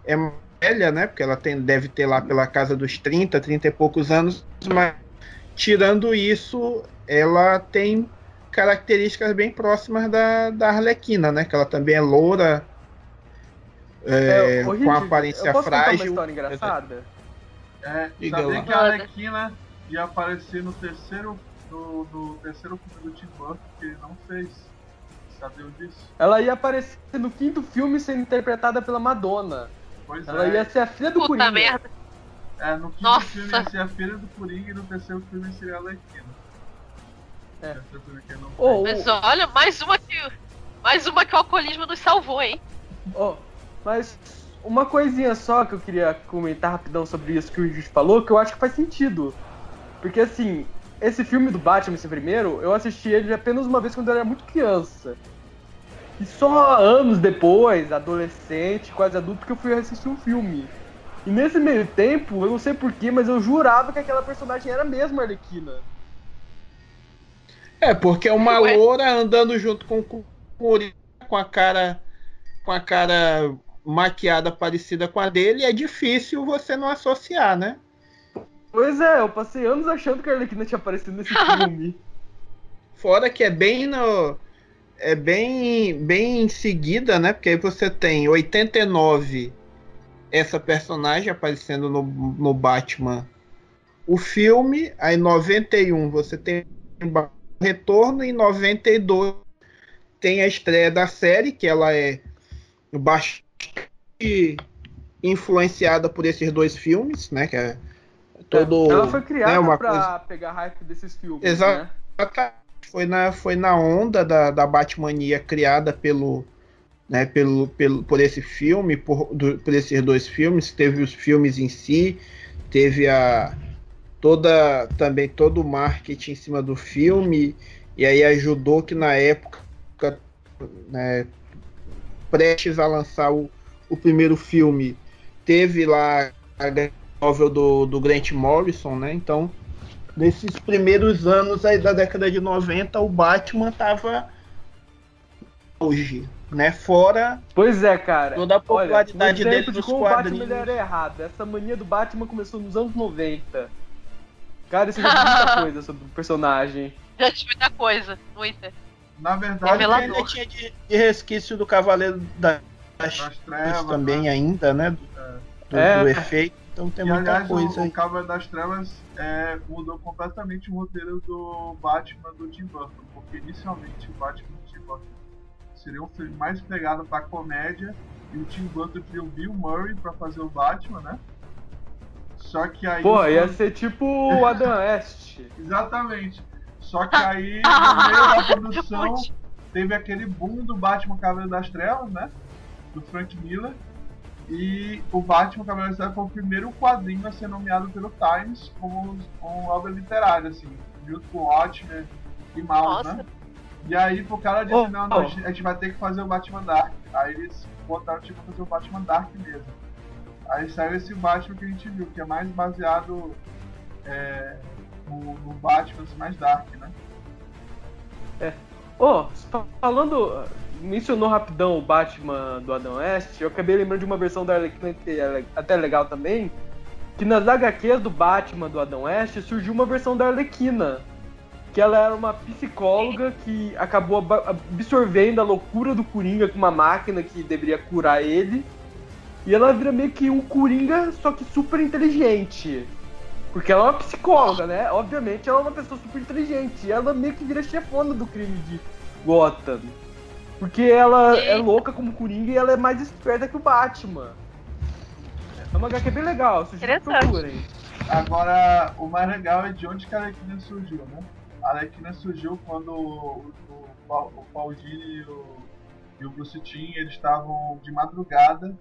é velha, né? Porque ela deve ter lá pela casa dos 30 e poucos anos, mas tirando isso, ela tem características bem próximas da Arlequina, né? Que ela também é loura, Ô, com Richard, aparência eu posso contar uma frágil. história engraçada? Diga Sabia lá. que a Arlequina ia aparecer no terceiro filme do Tim Burton, que ele não fez. Sabia disso? Ela ia aparecer no 5º filme sendo interpretada pela Madonna. Pois Ela é. ia ser a filha do Puta Coringa. merda. No 5º Nossa. filme ia ser a filha do Coringa e no terceiro filme seria a Arlequina. É. O terceiro filme que ele não Ô, Mas olha, mais uma que o alcoolismo nos salvou, hein? Mas uma coisinha só que eu queria comentar rapidão sobre isso que o Richard falou, que eu acho que faz sentido. Porque assim, esse filme do Batman, esse primeiro, eu assisti ele apenas uma vez quando eu era muito criança. E só anos depois, adolescente, quase adulto, que eu fui assistir um filme. E nesse meio tempo, eu não sei porquê, mas eu jurava que aquela personagem era mesmo a Arlequina. Porque uma Ué? loura andando junto com o Coringa, com a cara maquiada parecida com a dele, é difícil você não associar, né? Pois é, eu passei anos achando que a Arlequina tinha aparecido nesse filme. Fora que é bem em seguida, né? Porque aí você tem 89 essa personagem aparecendo no Batman, o filme, aí 91 você tem o Retorno, e em 92 tem a estreia da série, que ela é bastante influenciada por esses dois filmes, né? Que é todo, Ela foi criada né, pra pegar hype desses filmes, Exato. né? Foi na onda da Batmania criada por esse filme, por esses dois filmes. Teve os filmes em si, teve todo o marketing em cima do filme, e aí ajudou que na época, né, prestes a lançar o primeiro filme, teve lá a novel do Grant Morrison, né? Então, nesses primeiros anos aí da década de 90, o Batman tava auge, né? Fora Pois é, cara. toda a popularidade olha, dele de nos como o Batman quadrinhos. ele era errado. Essa mania do Batman começou nos anos 90. Cara, isso já diz muita coisa sobre o personagem. Já tive muita coisa, muita. Na verdade, Revelador. Ainda tinha de resquício do Cavaleiro das das Trevas também, né? ainda, né? Do efeito. Então tem E, muita aliás, coisa o aí. Cavaleiro das Trevas mudou completamente o roteiro do Batman do Tim Burton, porque inicialmente o Batman do Tim Burton seria um filme mais pegado pra comédia, e o Tim Burton queria o Bill Murray pra fazer o Batman, né? Só que aí... Pô, ia ser tipo o Adam West. Exatamente. Só que aí, no meio da produção, teve aquele boom do Batman Cavaleiro das Trevas, né? Do Frank Miller. E o Batman Cavaleiro das Trevas foi o primeiro quadrinho a ser nomeado pelo Times como obra literária, assim, junto com Watchmen e Mouse, né? E aí, pro cara disse, não, a gente vai ter que fazer o Batman Dark. Aí eles botaram, tipo, fazer o Batman Dark mesmo. Aí saiu esse Batman que a gente viu, que é mais baseado no Batman mais Dark, né? Mencionou rapidão o Batman do Adam West, eu acabei lembrando de uma versão da Arlequina que é até legal também, que nas HQs do Batman do Adam West surgiu uma versão da Arlequina, que ela era uma psicóloga que acabou absorvendo a loucura do Coringa com uma máquina que deveria curar ele, e ela vira meio que um Coringa, só que super inteligente. Porque ela é uma psicóloga, né? Obviamente ela é uma pessoa super inteligente. E ela meio que vira chefona do crime de Gotham. Porque ela é louca como Coringa e ela é mais esperta que o Batman. É uma HQ bem legal, sugiro que procurem. Agora, o mais legal é de onde que a Arlequina surgiu, né? A Arlequina surgiu quando o Paul Dini e o Bruce Timm, eles estavam de madrugada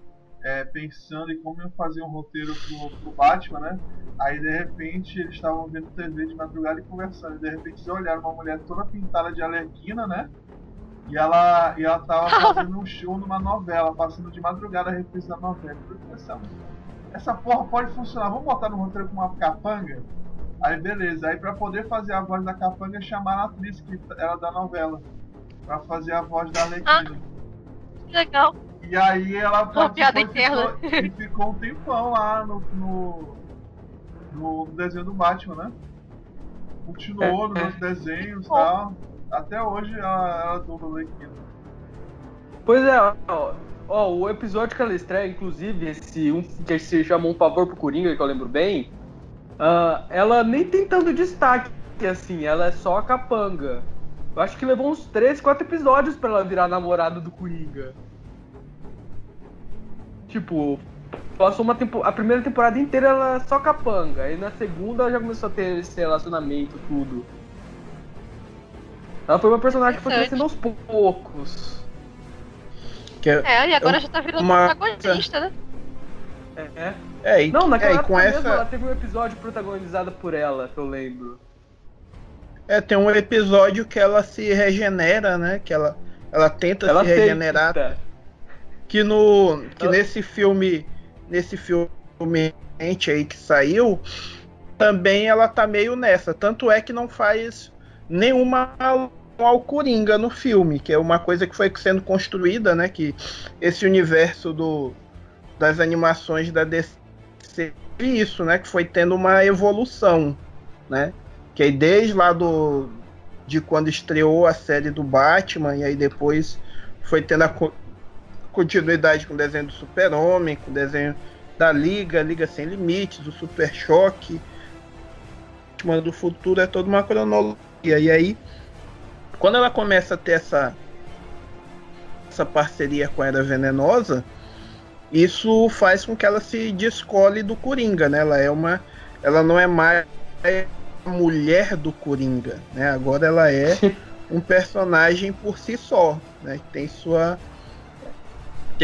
pensando em como iam fazer um roteiro pro Batman, né? Aí de repente eles estavam vendo TV de madrugada e conversando. E de repente eles olharam uma mulher toda pintada de Arlequina, né? E ela tava fazendo um show numa novela, passando de madrugada a reprise da novela. Eu falei, essa porra pode funcionar, vamos botar no roteiro com uma capanga? Aí beleza, aí pra poder fazer a voz da capanga chamaram a atriz que era da novela pra fazer a voz da Arlequina. Que legal. E aí ela Uma piada participou interna. e ficou um tempão lá no desenho do Batman, né? Continuou nos desenhos e tal. Até hoje ela dubla o Arlequina. Pois é, o episódio que ela estreia, inclusive, esse um que se chamou Um Favor pro Coringa, que eu lembro bem, ela nem tem tanto destaque, assim, ela é só a capanga. Eu acho que levou uns 3, 4 episódios pra ela virar namorada do Coringa. Tipo, passou a primeira temporada inteira ela é só capanga, aí na segunda ela já começou a ter esse relacionamento, tudo. Ela foi uma personagem que foi crescendo aos poucos. E agora já tá virando protagonista, né? Não, naquela época mesmo, ela teve um episódio protagonizado por ela, que eu lembro. Tem um episódio que ela se regenera, né? Que ela tenta se regenerar. Que nesse filme aí que saiu, também ela tá meio nessa. Tanto é que não faz nenhuma ao Coringa no filme, que é uma coisa que foi sendo construída, né? Que esse universo das animações da DC, isso, né? Que foi tendo uma evolução, né? Que aí desde lá de quando estreou a série do Batman, e aí depois foi tendo a continuidade com o desenho do Super-Homem, com o desenho da Liga Sem Limites, do Super Choque, Batman do Futuro, é toda uma cronologia. E aí, quando ela começa a ter essa parceria com a Era Venenosa, isso faz com que ela se descole do Coringa, né? Ela não é mais a mulher do Coringa, né? Agora ela é um personagem por si só, né? Tem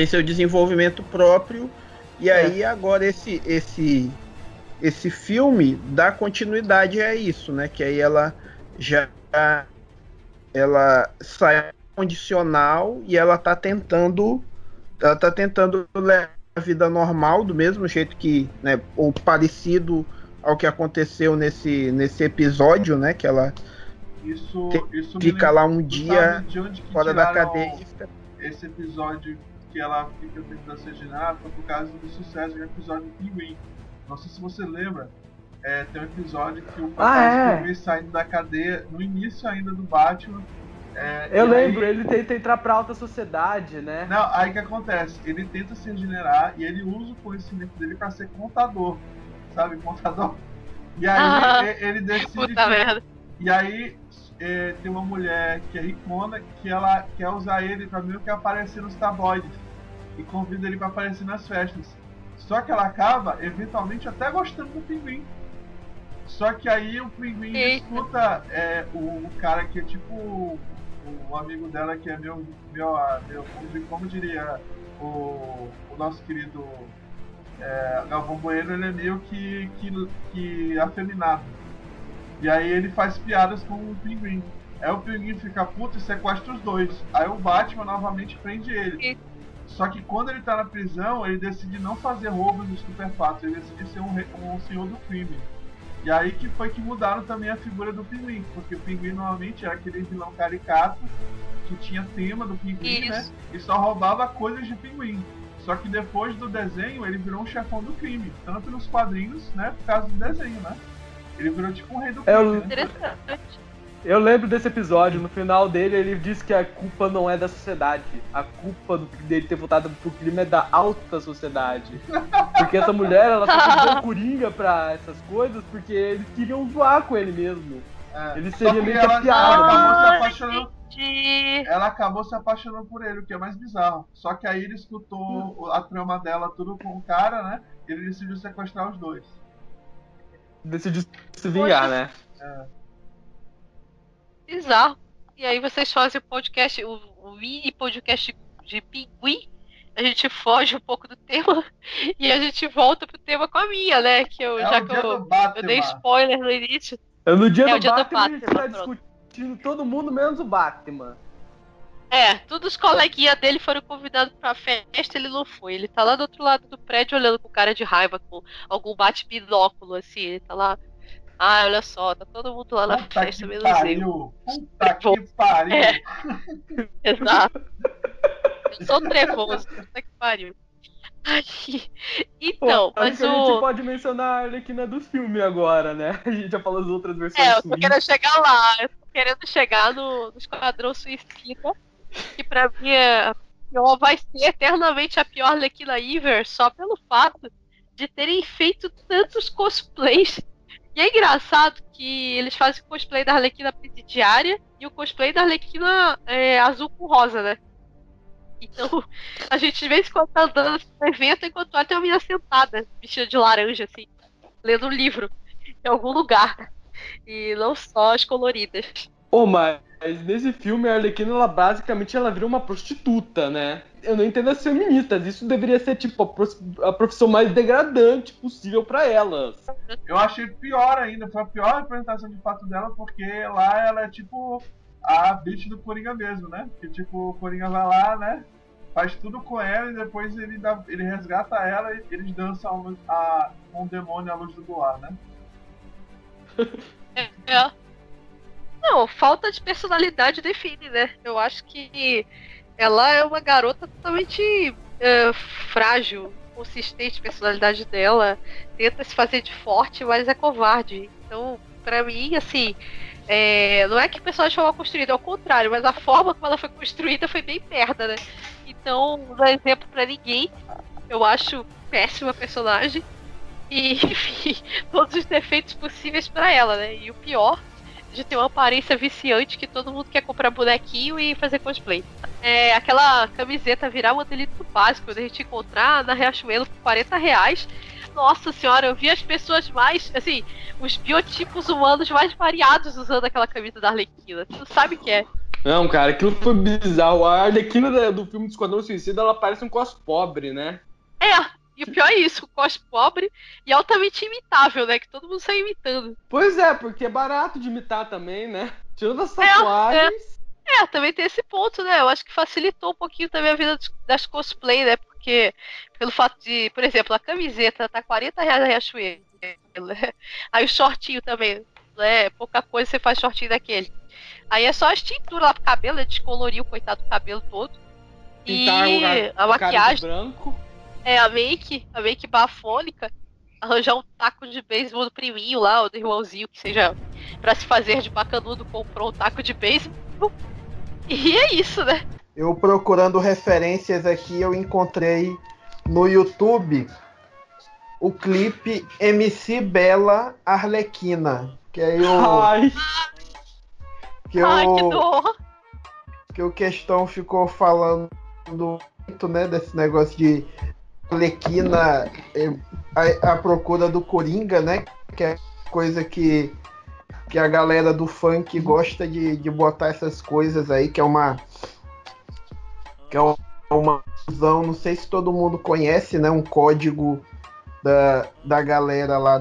seu desenvolvimento próprio. E aí agora esse filme dá continuidade a isso, né? Que aí ela sai condicional e ela tá tentando levar a vida normal do mesmo jeito que, né, ou parecido ao que aconteceu nesse episódio, né, que ela isso fica lá um dia fora da cadeia. Esse episódio que ela fica tentando se regenerar foi por causa do sucesso do episódio do Pinguim. Não sei se você lembra, tem um episódio que o Pinguim saindo da cadeia no início ainda do Batman. Eu lembro, ele tenta entrar pra alta sociedade, né? Não, aí o que acontece? Ele tenta se regenerar e ele usa o conhecimento dele pra ser contador, sabe? Contador. E aí ele decide. Puta merda. E aí tem uma mulher que é ricona que ela quer usar ele pra meio que aparecer nos tabloides e convida ele pra aparecer nas festas. Só que ela acaba, eventualmente, até gostando do Pinguim. Só que aí o Pinguim escuta o cara que é tipo o amigo dela, que é meu como diria o nosso querido Galvão Bueno, ele é meio que afeminado. E aí ele faz piadas com o Pinguim. Aí o Pinguim fica puto e sequestra os dois. Aí o Batman novamente prende ele. Só que quando ele tá na prisão, ele decide não fazer roubos de estupefatos, ele decide ser um senhor do crime. E aí que foi que mudaram também a figura do Pinguim, porque o Pinguim normalmente era aquele vilão caricato que tinha tema do Pinguim, né? E só roubava coisas de Pinguim. Só que depois do desenho ele virou um chefão do crime, tanto nos quadrinhos, né? Por causa do desenho, né? Ele virou tipo um rei do crime. Interessante. Eu lembro desse episódio, no final dele ele diz que a culpa não é da sociedade. A culpa dele ter voltado pro crime é da alta sociedade. Porque essa mulher, ela só convidou o Coringa pra essas coisas porque eles queriam zoar com ele mesmo. Ele seria meio que piada. Ela acabou se apaixonando por ele, o que é mais bizarro. Só que aí ele escutou a trama dela tudo com o cara, né? E ele decidiu sequestrar os dois. Decidiu se vingar, né? Bizarro. E aí vocês fazem o podcast, o mini podcast de Pinguim. A gente foge um pouco do tema e a gente volta pro tema com a minha, né? Que eu dei spoiler no início. No dia do Batman a gente tá discutindo todo mundo menos o Batman. Todos os coleguinhas dele foram convidados pra festa, ele não foi. Ele tá lá do outro lado do prédio olhando com cara de raiva, com algum bate-binóculo, assim. Ele tá lá. Olha só, tá todo mundo lá na festa, menos eu. Puta que pariu! Exato. Sou trevoso, puta que pariu. Ai, então, Pô, mas acho que a gente pode mencionar a Arlequina do filme agora, né? A gente já falou das outras versões eu tô ruins. querendo chegar lá. Eu tô querendo chegar no Esquadrão Suicida, que pra mim vai ser eternamente a pior Arlequina ever, só pelo fato de terem feito tantos cosplays. E é engraçado que eles fazem cosplay da Arlequina presidiária e o cosplay da Arlequina azul com rosa, né? Então, a gente de vez em quando tá andando no evento enquanto olha tem uma menina sentada, vestida de laranja, assim, lendo um livro em algum lugar. E não só as coloridas. Pô, mas nesse filme a Arlequina, ela basicamente vira uma prostituta, né? Eu não entendo as feministas. Isso deveria ser, tipo, a profissão mais degradante possível pra elas. Eu achei pior ainda, foi a pior representação de fato dela, porque lá ela é tipo a bitch do Coringa mesmo, né? Que tipo, o Coringa vai lá, né? Faz tudo com ela e depois ele resgata ela e eles dançam com o demônio à luz do luar, né? É. Não, falta de personalidade define, né? Eu acho que ela é uma garota totalmente frágil, consistente, a personalidade dela, tenta se fazer de forte, mas é covarde. Então, pra mim, assim, não é que o personagem foi mal construído, é o contrário, mas a forma como ela foi construída foi bem merda, né? Então, não dá exemplo pra ninguém. Eu acho péssima personagem. E, enfim, todos os defeitos possíveis pra ela, né? E o pior de ter uma aparência viciante que todo mundo quer comprar bonequinho e fazer cosplay. Aquela camiseta virar modelito básico, da gente encontrar na Riachuelo por R$40. Nossa senhora, eu vi as pessoas mais, assim, os biotipos humanos mais variados usando aquela camisa da Arlequina. Tu sabe o que é? Não, cara, aquilo foi bizarro. A Arlequina do filme do Esquadrão Suicida, ela parece um cos pobre, né? E o pior é isso, o cos pobre e altamente imitável, né? Que todo mundo sai imitando. Pois é, porque é barato de imitar também, né? Tirando as tatuagens. Também tem esse ponto, né? Eu acho que facilitou um pouquinho também a vida das cosplay, né? Porque, pelo fato de, por exemplo, a camiseta tá R$40 na Riachuelo. Aí o shortinho também, né? Pouca coisa você faz shortinho daquele. Aí é só as tinturas lá pro cabelo, descolorir o coitado do cabelo todo. Pintar e a maquiagem. Branco. A make bafônica. Arranjar um taco de beisebol do priminho lá, ou do irmãozinho, que seja pra se fazer de bacanudo, comprou um taco de beisebol. E é isso, né? Eu procurando referências aqui, eu encontrei no YouTube o clipe MC Bela Arlequina. Que aí Ai, que dor! Que o Questão ficou falando muito, né, desse negócio de Arlequina à procura do Coringa, né? Que é coisa que a galera do funk gosta de botar essas coisas aí, que é uma ilusão, não sei se todo mundo conhece, né? Um código da galera lá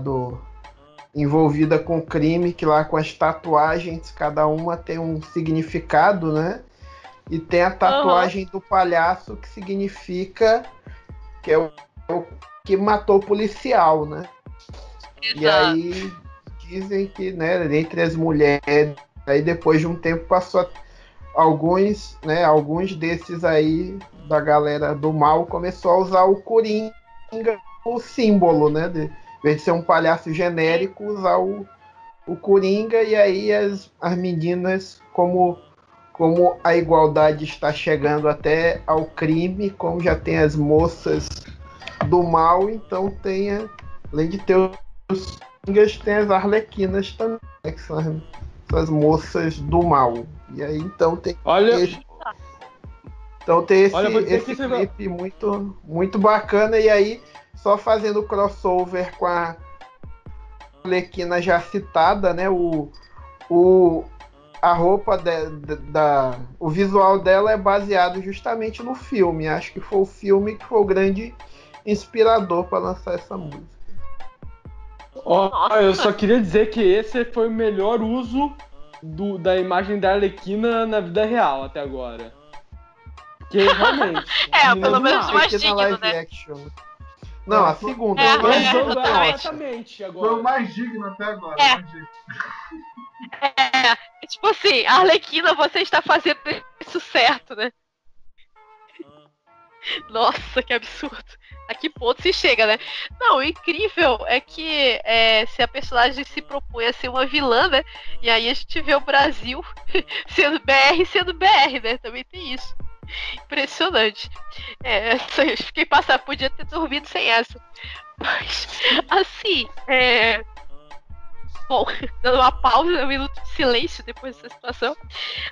envolvida com crime, que lá com as tatuagens, cada uma tem um significado, né? E tem a tatuagem do palhaço, que significa que é o que matou o policial, né? Exato. E aí dizem que, né, entre as mulheres, aí depois de um tempo passou alguns desses aí da galera do mal começou a usar o Coringa, o símbolo, né? De vez de ser um palhaço genérico, usar o Coringa, e aí as meninas, como a igualdade está chegando até ao crime, como já tem as moças do mal, então além de ter os Coringas, tem as arlequinas também, né, que são as moças do mal. E aí então tem esse clipe muito, muito bacana, e aí só fazendo crossover com a Arlequina já citada, né? A roupa o visual dela é baseado justamente no filme. Acho que foi o filme que foi o grande inspirador para lançar essa música. Eu só queria dizer que esse foi o melhor uso da imagem da Arlequina na vida real até agora. Que realmente. Pelo menos mais digno, né? Action. Não, a segunda. Exatamente. Agora. Foi o mais digno até agora. Tipo assim, Arlequina, você está fazendo isso certo, né? Nossa, que absurdo. A que ponto se chega, né? Não, o incrível é que se a personagem se propõe a ser uma vilã, né? E aí a gente vê o Brasil sendo BR, né? Também tem isso. Impressionante. Eu fiquei passando, podia ter dormido sem essa. Mas, assim, bom, dando uma pausa, um minuto de silêncio depois dessa situação.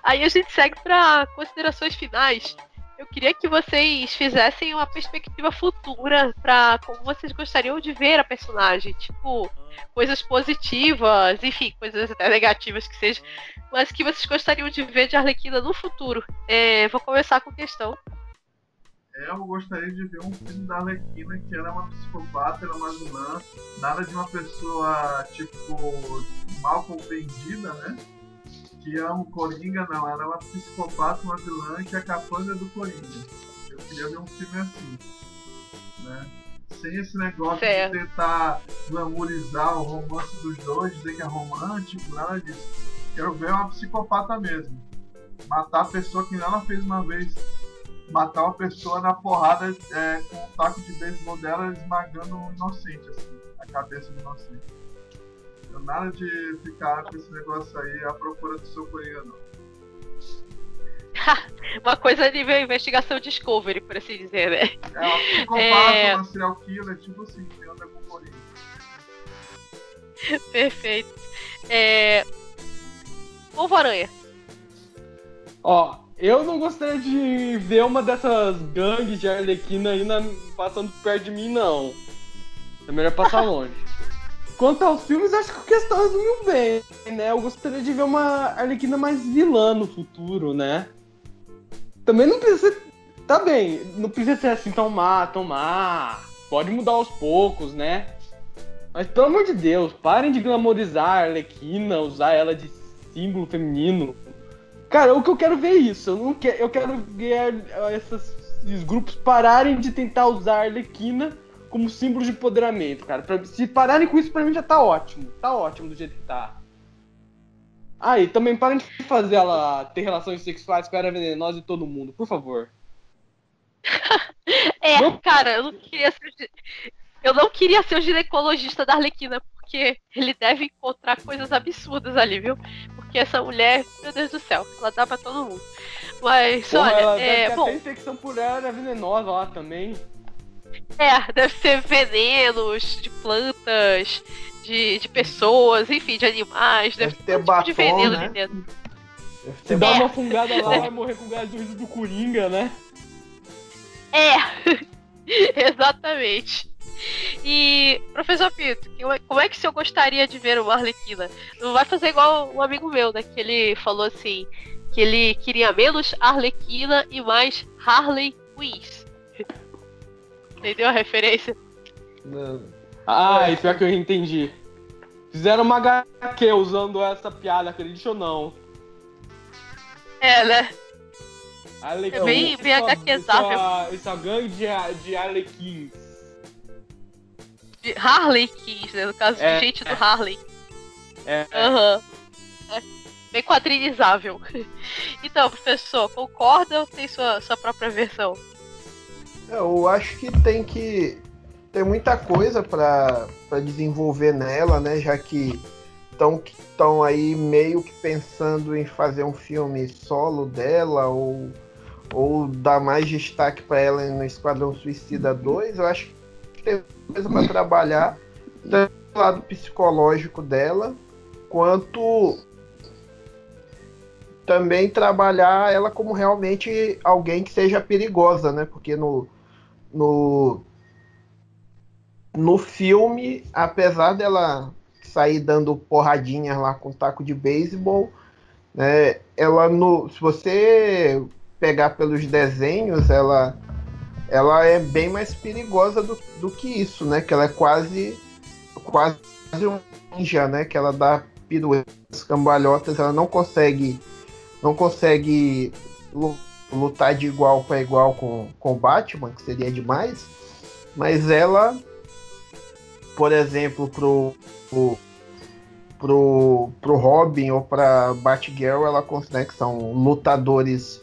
Aí a gente segue para considerações finais. Eu queria que vocês fizessem uma perspectiva futura para como vocês gostariam de ver a personagem. Tipo, coisas positivas, enfim, coisas até negativas que sejam, mas que vocês gostariam de ver de Arlequina no futuro. Vou começar com questão. Eu gostaria de ver um filme da Arlequina que era uma psicopata, era uma vilã, nada de uma pessoa, tipo, mal compreendida, né? Que ama o Coringa, não, ela é uma psicopata, uma vilã que é a capanga do Coringa. Eu queria ver um filme assim, né? Sem esse negócio de tentar glamourizar o romance dos dois, dizer que é romântico, nada disso. Quero ver uma psicopata mesmo. Matar a pessoa que ela fez uma vez. Matar uma pessoa na porrada com um taco de beisebol dela esmagando um inocente, assim, a cabeça do inocente. Não nada de ficar com esse negócio aí à procura do seu Coringa, não. Uma coisa nível investigação Discovery, por assim dizer, né? Uma psicopata, uma serial killer, tipo assim, que anda com o Coringa. Perfeito. Polvo-Aranha. Ó, eu não gostaria de ver uma dessas gangues de Arlequina aí passando perto de mim, não. É melhor passar longe. Quanto aos filmes, acho que a questão resumiu bem, né? Eu gostaria de ver uma Arlequina mais vilã no futuro, né? Também não precisa ser... Tá bem, não precisa ser assim tão má. Pode mudar aos poucos, né? Mas, pelo amor de Deus, parem de glamorizar a Arlequina, usar ela de símbolo feminino. Cara, o que eu quero ver é isso. Eu quero ver esses grupos pararem de tentar usar a Arlequina como símbolo de empoderamento, cara. Se pararem com isso, pra mim já tá ótimo. Tá ótimo do jeito que tá. E também parem de fazer ela ter relações sexuais com a Era Venenosa e todo mundo, por favor. Cara, eu não queria ser o ginecologista da Arlequina, porque ele deve encontrar coisas absurdas ali, viu? Porque essa mulher, meu Deus do céu, ela dá pra todo mundo. Mas, porra, olha, ela deve ter bom... até infecção por Era Venenosa lá também. Deve ser venenos de plantas, de pessoas, enfim, de animais. Deve ter batom, tipo de veneno né? ali dentro. Se dá uma fungada lá, vai morrer com o gás do riso do Coringa, né? Exatamente. E, professor Pito, como é que o senhor gostaria de ver uma Arlequina? Não vai fazer igual um amigo meu, né? Que ele falou assim, que ele queria menos Arlequina e mais Harley Quinn. Entendeu a referência? Não. E pior que eu entendi. Fizeram uma HQ usando essa piada, acredite ou não. Né? Arlequim, bem HQzável. Essa gangue de Arlequins. De Harley Quinn, né? No caso de gente do Harley. Bem quadrinizável. Então, professor, concorda ou tem sua própria versão? Eu acho que tem muita coisa para desenvolver nela, né? Já que estão aí meio que pensando em fazer um filme solo dela ou dar mais destaque para ela no Esquadrão Suicida 2. Eu acho que tem coisa para trabalhar, tanto do lado psicológico dela, quanto também trabalhar ela como realmente alguém que seja perigosa, né? Porque no filme, apesar dela sair dando porradinhas lá com taco de beisebol, né, se você pegar pelos desenhos, ela é bem mais perigosa do que isso, né? Que ela é quase um ninja, né? Que ela dá piruetas, cambalhotas, ela não consegue lutar de igual para igual com o Batman, que seria demais, mas ela, por exemplo, pro Robin ou pra Batgirl, ela considera que são lutadores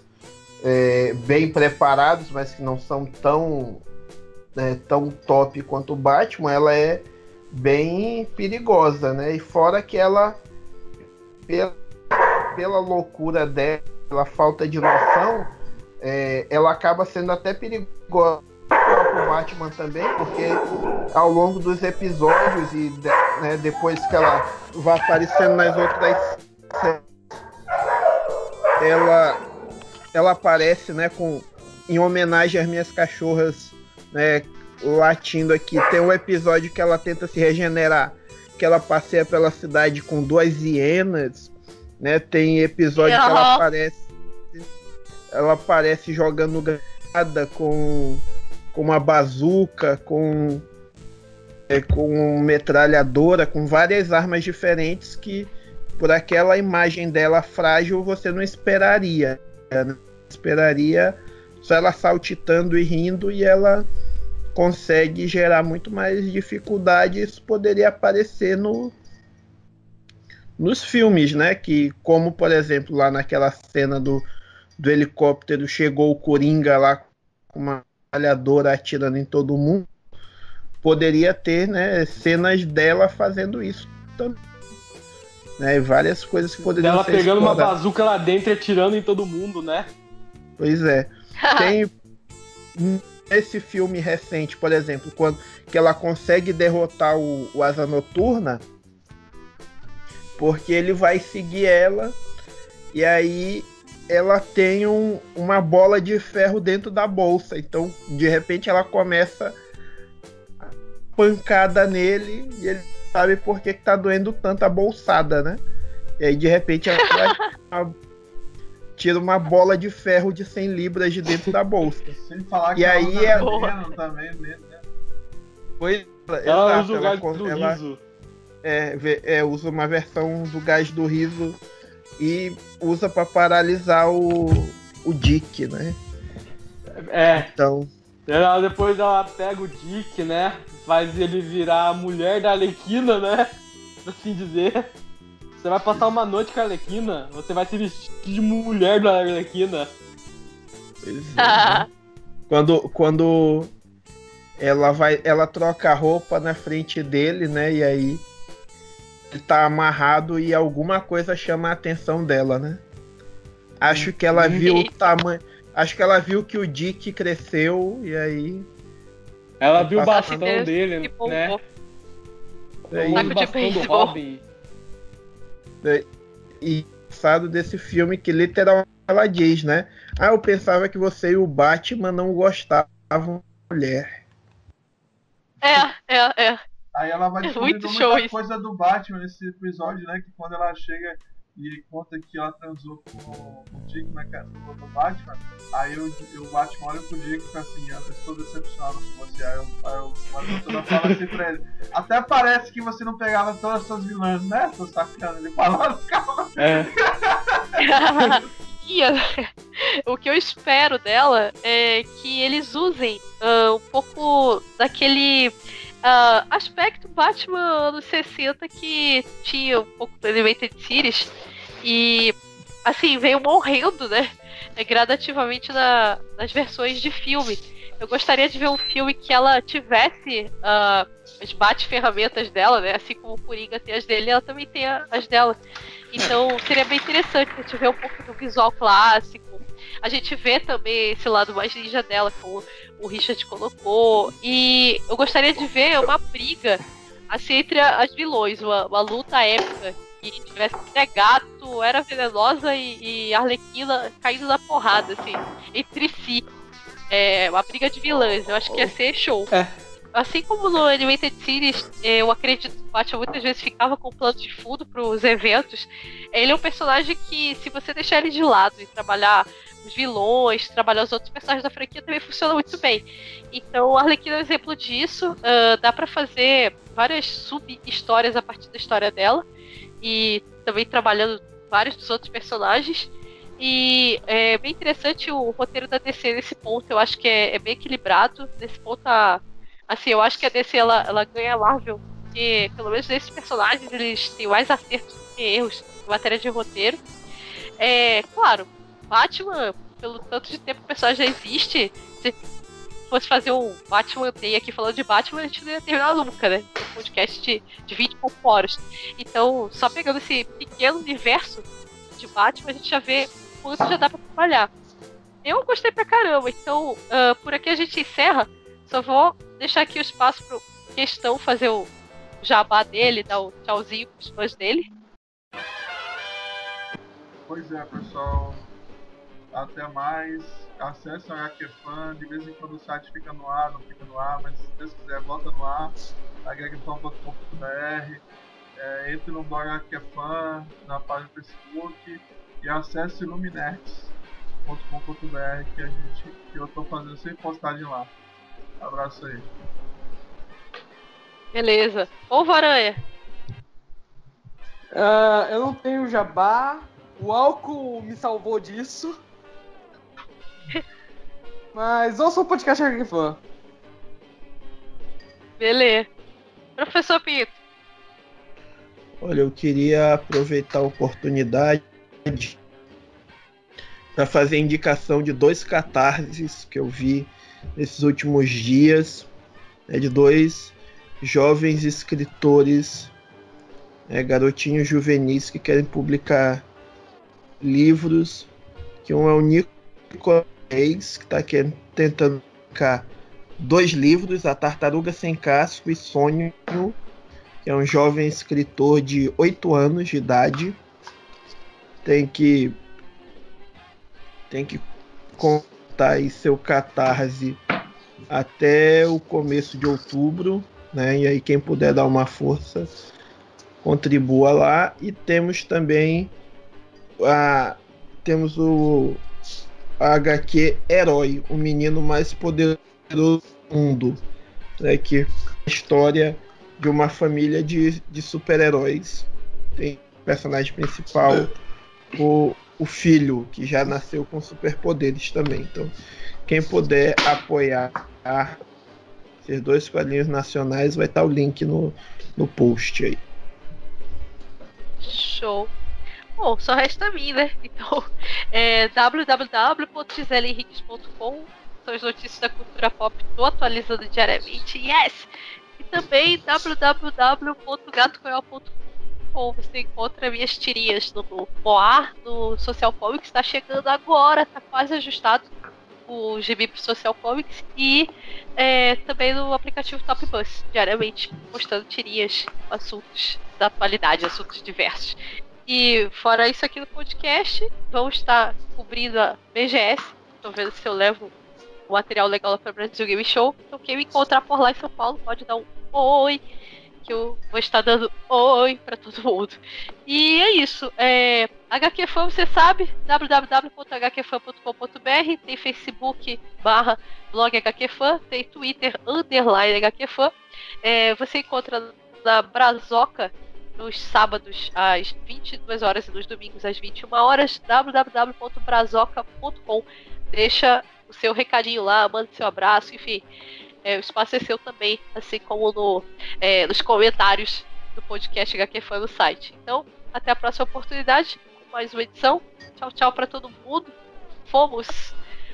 bem preparados, mas que não são tão top quanto o Batman, ela é bem perigosa, né? E fora que ela, pela loucura dela, pela falta de noção, ela acaba sendo até perigosa para o Batman também, porque ao longo dos episódios e depois que ela vai aparecendo nas outras séries, ela aparece, né, em homenagem às minhas cachorras, né, latindo aqui. Tem um episódio que ela tenta se regenerar, que ela passeia pela cidade com 2 hienas, né? Tem episódio que ela aparece jogando granada com uma bazuca, com metralhadora, com várias armas diferentes que, por aquela imagem dela frágil, você não esperaria, né? Esperaria só ela saltitando e rindo, e ela consegue gerar muito mais dificuldade. Isso poderia aparecer nos filmes, né? Que, como por exemplo lá naquela cena do helicóptero, chegou o Coringa lá com uma metralhadora atirando em todo mundo, poderia ter, né, cenas dela fazendo isso também, né? Várias coisas que poderiam ela ser pegando exploradas. uma bazuca lá dentro e atirando em todo mundo, né? Pois é. Tem esse filme recente, por exemplo, quando que ela consegue derrotar o Asa Noturna, porque ele vai seguir ela, e aí ela tem uma bola de ferro dentro da bolsa. Então, de repente, ela começa a pancada nele, e ele sabe por que tá doendo tanto a bolsada, né? E aí, de repente, ela tira uma bola de ferro de 100 libras de dentro da bolsa. Sem falar que E aí ela também mesmo, né? Pois, Ela exato, usa o gás do riso. usa uma versão do gás do riso e usa para paralisar o Dick, né? Então, Depois ela pega o Dick, né? Faz ele virar a mulher da Arlequina, né? Por assim dizer. Você vai passar uma noite com a Arlequina, você vai se vestir de mulher da Arlequina. né? Quando ela troca a roupa na frente dele, né? E aí ele tá amarrado e alguma coisa chama a atenção dela, né? Acho que ela viu o tamanho. Acho que ela viu que o Dick cresceu e aí. Ela viu o Passando bastão dele, né? Aí, O bastão do Robin. E passado desse filme que literalmente ela diz, né? Eu pensava que você e o Batman não gostavam de mulher. Aí ela vai descobrindo muito show muita isso. coisa do Batman nesse episódio, né? Que quando ela chega e conta que ela transou com o Dick na casa do Batman, aí o Batman olha pro Dick e fala assim: eu estou decepcionado com você. Aí o Batman fala assim pra ele: até parece que você não pegava todas as suas vilãs, né? Tô sacando. Ele fala: calma. O que eu espero dela é que eles usem um pouco daquele aspecto Batman anos 60 que tinha um pouco do Animated Series e assim veio morrendo, né, gradativamente nas versões de filme. Eu gostaria de ver um filme que ela tivesse as bate-ferramentas dela, né? Assim como o Coringa tem as dele, ela também tem as dela. Então seria bem interessante a gente ver um pouco do visual clássico. A gente vê também esse lado mais ninja dela, como o Richard colocou. E eu gostaria de ver uma briga assim, entre as vilões, uma luta épica. Que tivesse Gato, Era Venenosa e Arlequina caindo na porrada, assim, entre si. Uma briga de vilãs, eu acho que ia ser show. Assim como no Animated Series, eu acredito que o Batman muitas vezes ficava com plano de fundo pros eventos. Ele é um personagem que, se você deixar ele de lado e trabalhar os vilões, trabalhar os outros personagens da franquia, também funciona muito bem. Então, a Arlequina é um exemplo disso. Dá pra fazer várias sub-histórias a partir da história dela. E também trabalhando vários dos outros personagens. E é bem interessante o roteiro da DC nesse ponto. Eu acho que é bem equilibrado. Nesse ponto, assim, eu acho que a DC ela ganha a Marvel, porque pelo menos esses personagens eles têm mais acertos do que erros em matéria de roteiro. Claro, Batman pelo tanto de tempo que o personagem já existe, se fosse fazer um Batman Day aqui falando de Batman, a gente não ia terminar nunca, né? Um podcast de 24 horas. Então, só pegando esse pequeno universo de Batman, a gente já vê quanto já dá pra trabalhar. Eu gostei pra caramba, então por aqui a gente encerra. Só vou deixar aqui o espaço pro Questão fazer o jabá dele, dar o tchauzinho pros fãs dele. Pois é, pessoal. Até mais. Acesse o HQ Fan. De vez em quando o site fica no ar, não fica no ar, mas se Deus quiser, volta no ar. hqfan.com.br. Entre no blog HQ Fan, na página do Facebook. E acesse luminerds.com.br que eu tô fazendo sempre postagem lá. Abraço aí. Beleza. Ô, Varanha. Eu não tenho jabá. O álcool me salvou disso. Mas ouça o podcast HQ Fan. Beleza. Professor Pinto. Olha, eu queria aproveitar a oportunidade para fazer a indicação de 2 catarses que eu vi nesses últimos dias, de 2 jovens escritores, garotinhos juvenis que querem publicar livros, que um é o Nicolas, que está tentando publicar 2 livros, A Tartaruga Sem Casco e Sonho, que é um jovem escritor de 8 anos de idade, tem que contar aí seu catarse até o começo de outubro, né? E aí quem puder dar uma força, contribua lá. E temos também temos o HQ Herói, o menino mais poderoso do mundo, né? Que é a história de uma família de super-heróis. Tem o personagem principal, o filho, que já nasceu com superpoderes também. Então, quem puder apoiar esses 2 quadrinhos nacionais, vai estar o link no post aí. Show. Bom, só resta a mim, né? Então, www.giseleenriques.com são as notícias da cultura pop, tô atualizando diariamente. Yes! E também www.gatocoel.com. Você encontra minhas tirinhas no Moar, no Social Comics, está chegando agora, tá quase ajustado o gibi pro Social Comics, e também no aplicativo Top Bus, diariamente postando tirinhas, assuntos da atualidade, assuntos diversos. E fora isso aqui no podcast, vamos estar cobrindo a BGS, tô vendo se eu levo o material legal lá para o Brasil Game Show. Então quem me encontrar por lá em São Paulo pode dar um oi, que eu vou estar dando oi para todo mundo. E é isso. HQ Fan, você sabe, www.hqfan.com.br, tem Facebook /blog HQ Fan, tem Twitter _HQ Fan. Você encontra na Brazoca nos sábados às 22 horas e nos domingos às 21 horas, www.brazoca.com. Deixa o seu recadinho lá, manda seu abraço, enfim. O espaço é seu também, assim como nos comentários do podcast HQ Fan no site. Então, até a próxima oportunidade, com mais uma edição. Tchau, tchau pra todo mundo. Fomos.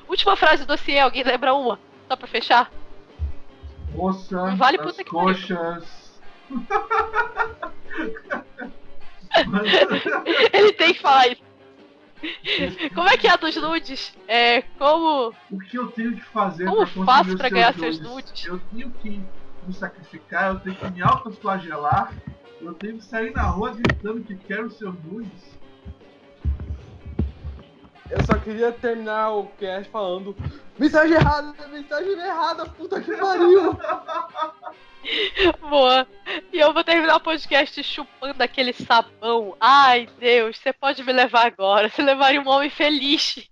Última frase do dossiê, alguém lembra uma? Só pra fechar? Moça, vale das puta que coxas. Ele tem que falar isso. Como é que é a dos nudes? Como... O que eu tenho que fazer como pra faço pra ganhar seus seus nudes? Eu tenho que me sacrificar, eu tenho que me autoflagelar, eu tenho que sair na rua gritando que quero seus nudes. Eu só queria terminar o cast falando mensagem errada, puta que pariu. Boa. E eu vou terminar o podcast chupando aquele sabão. Ai, Deus, você pode me levar agora. Você levaria um homem feliz.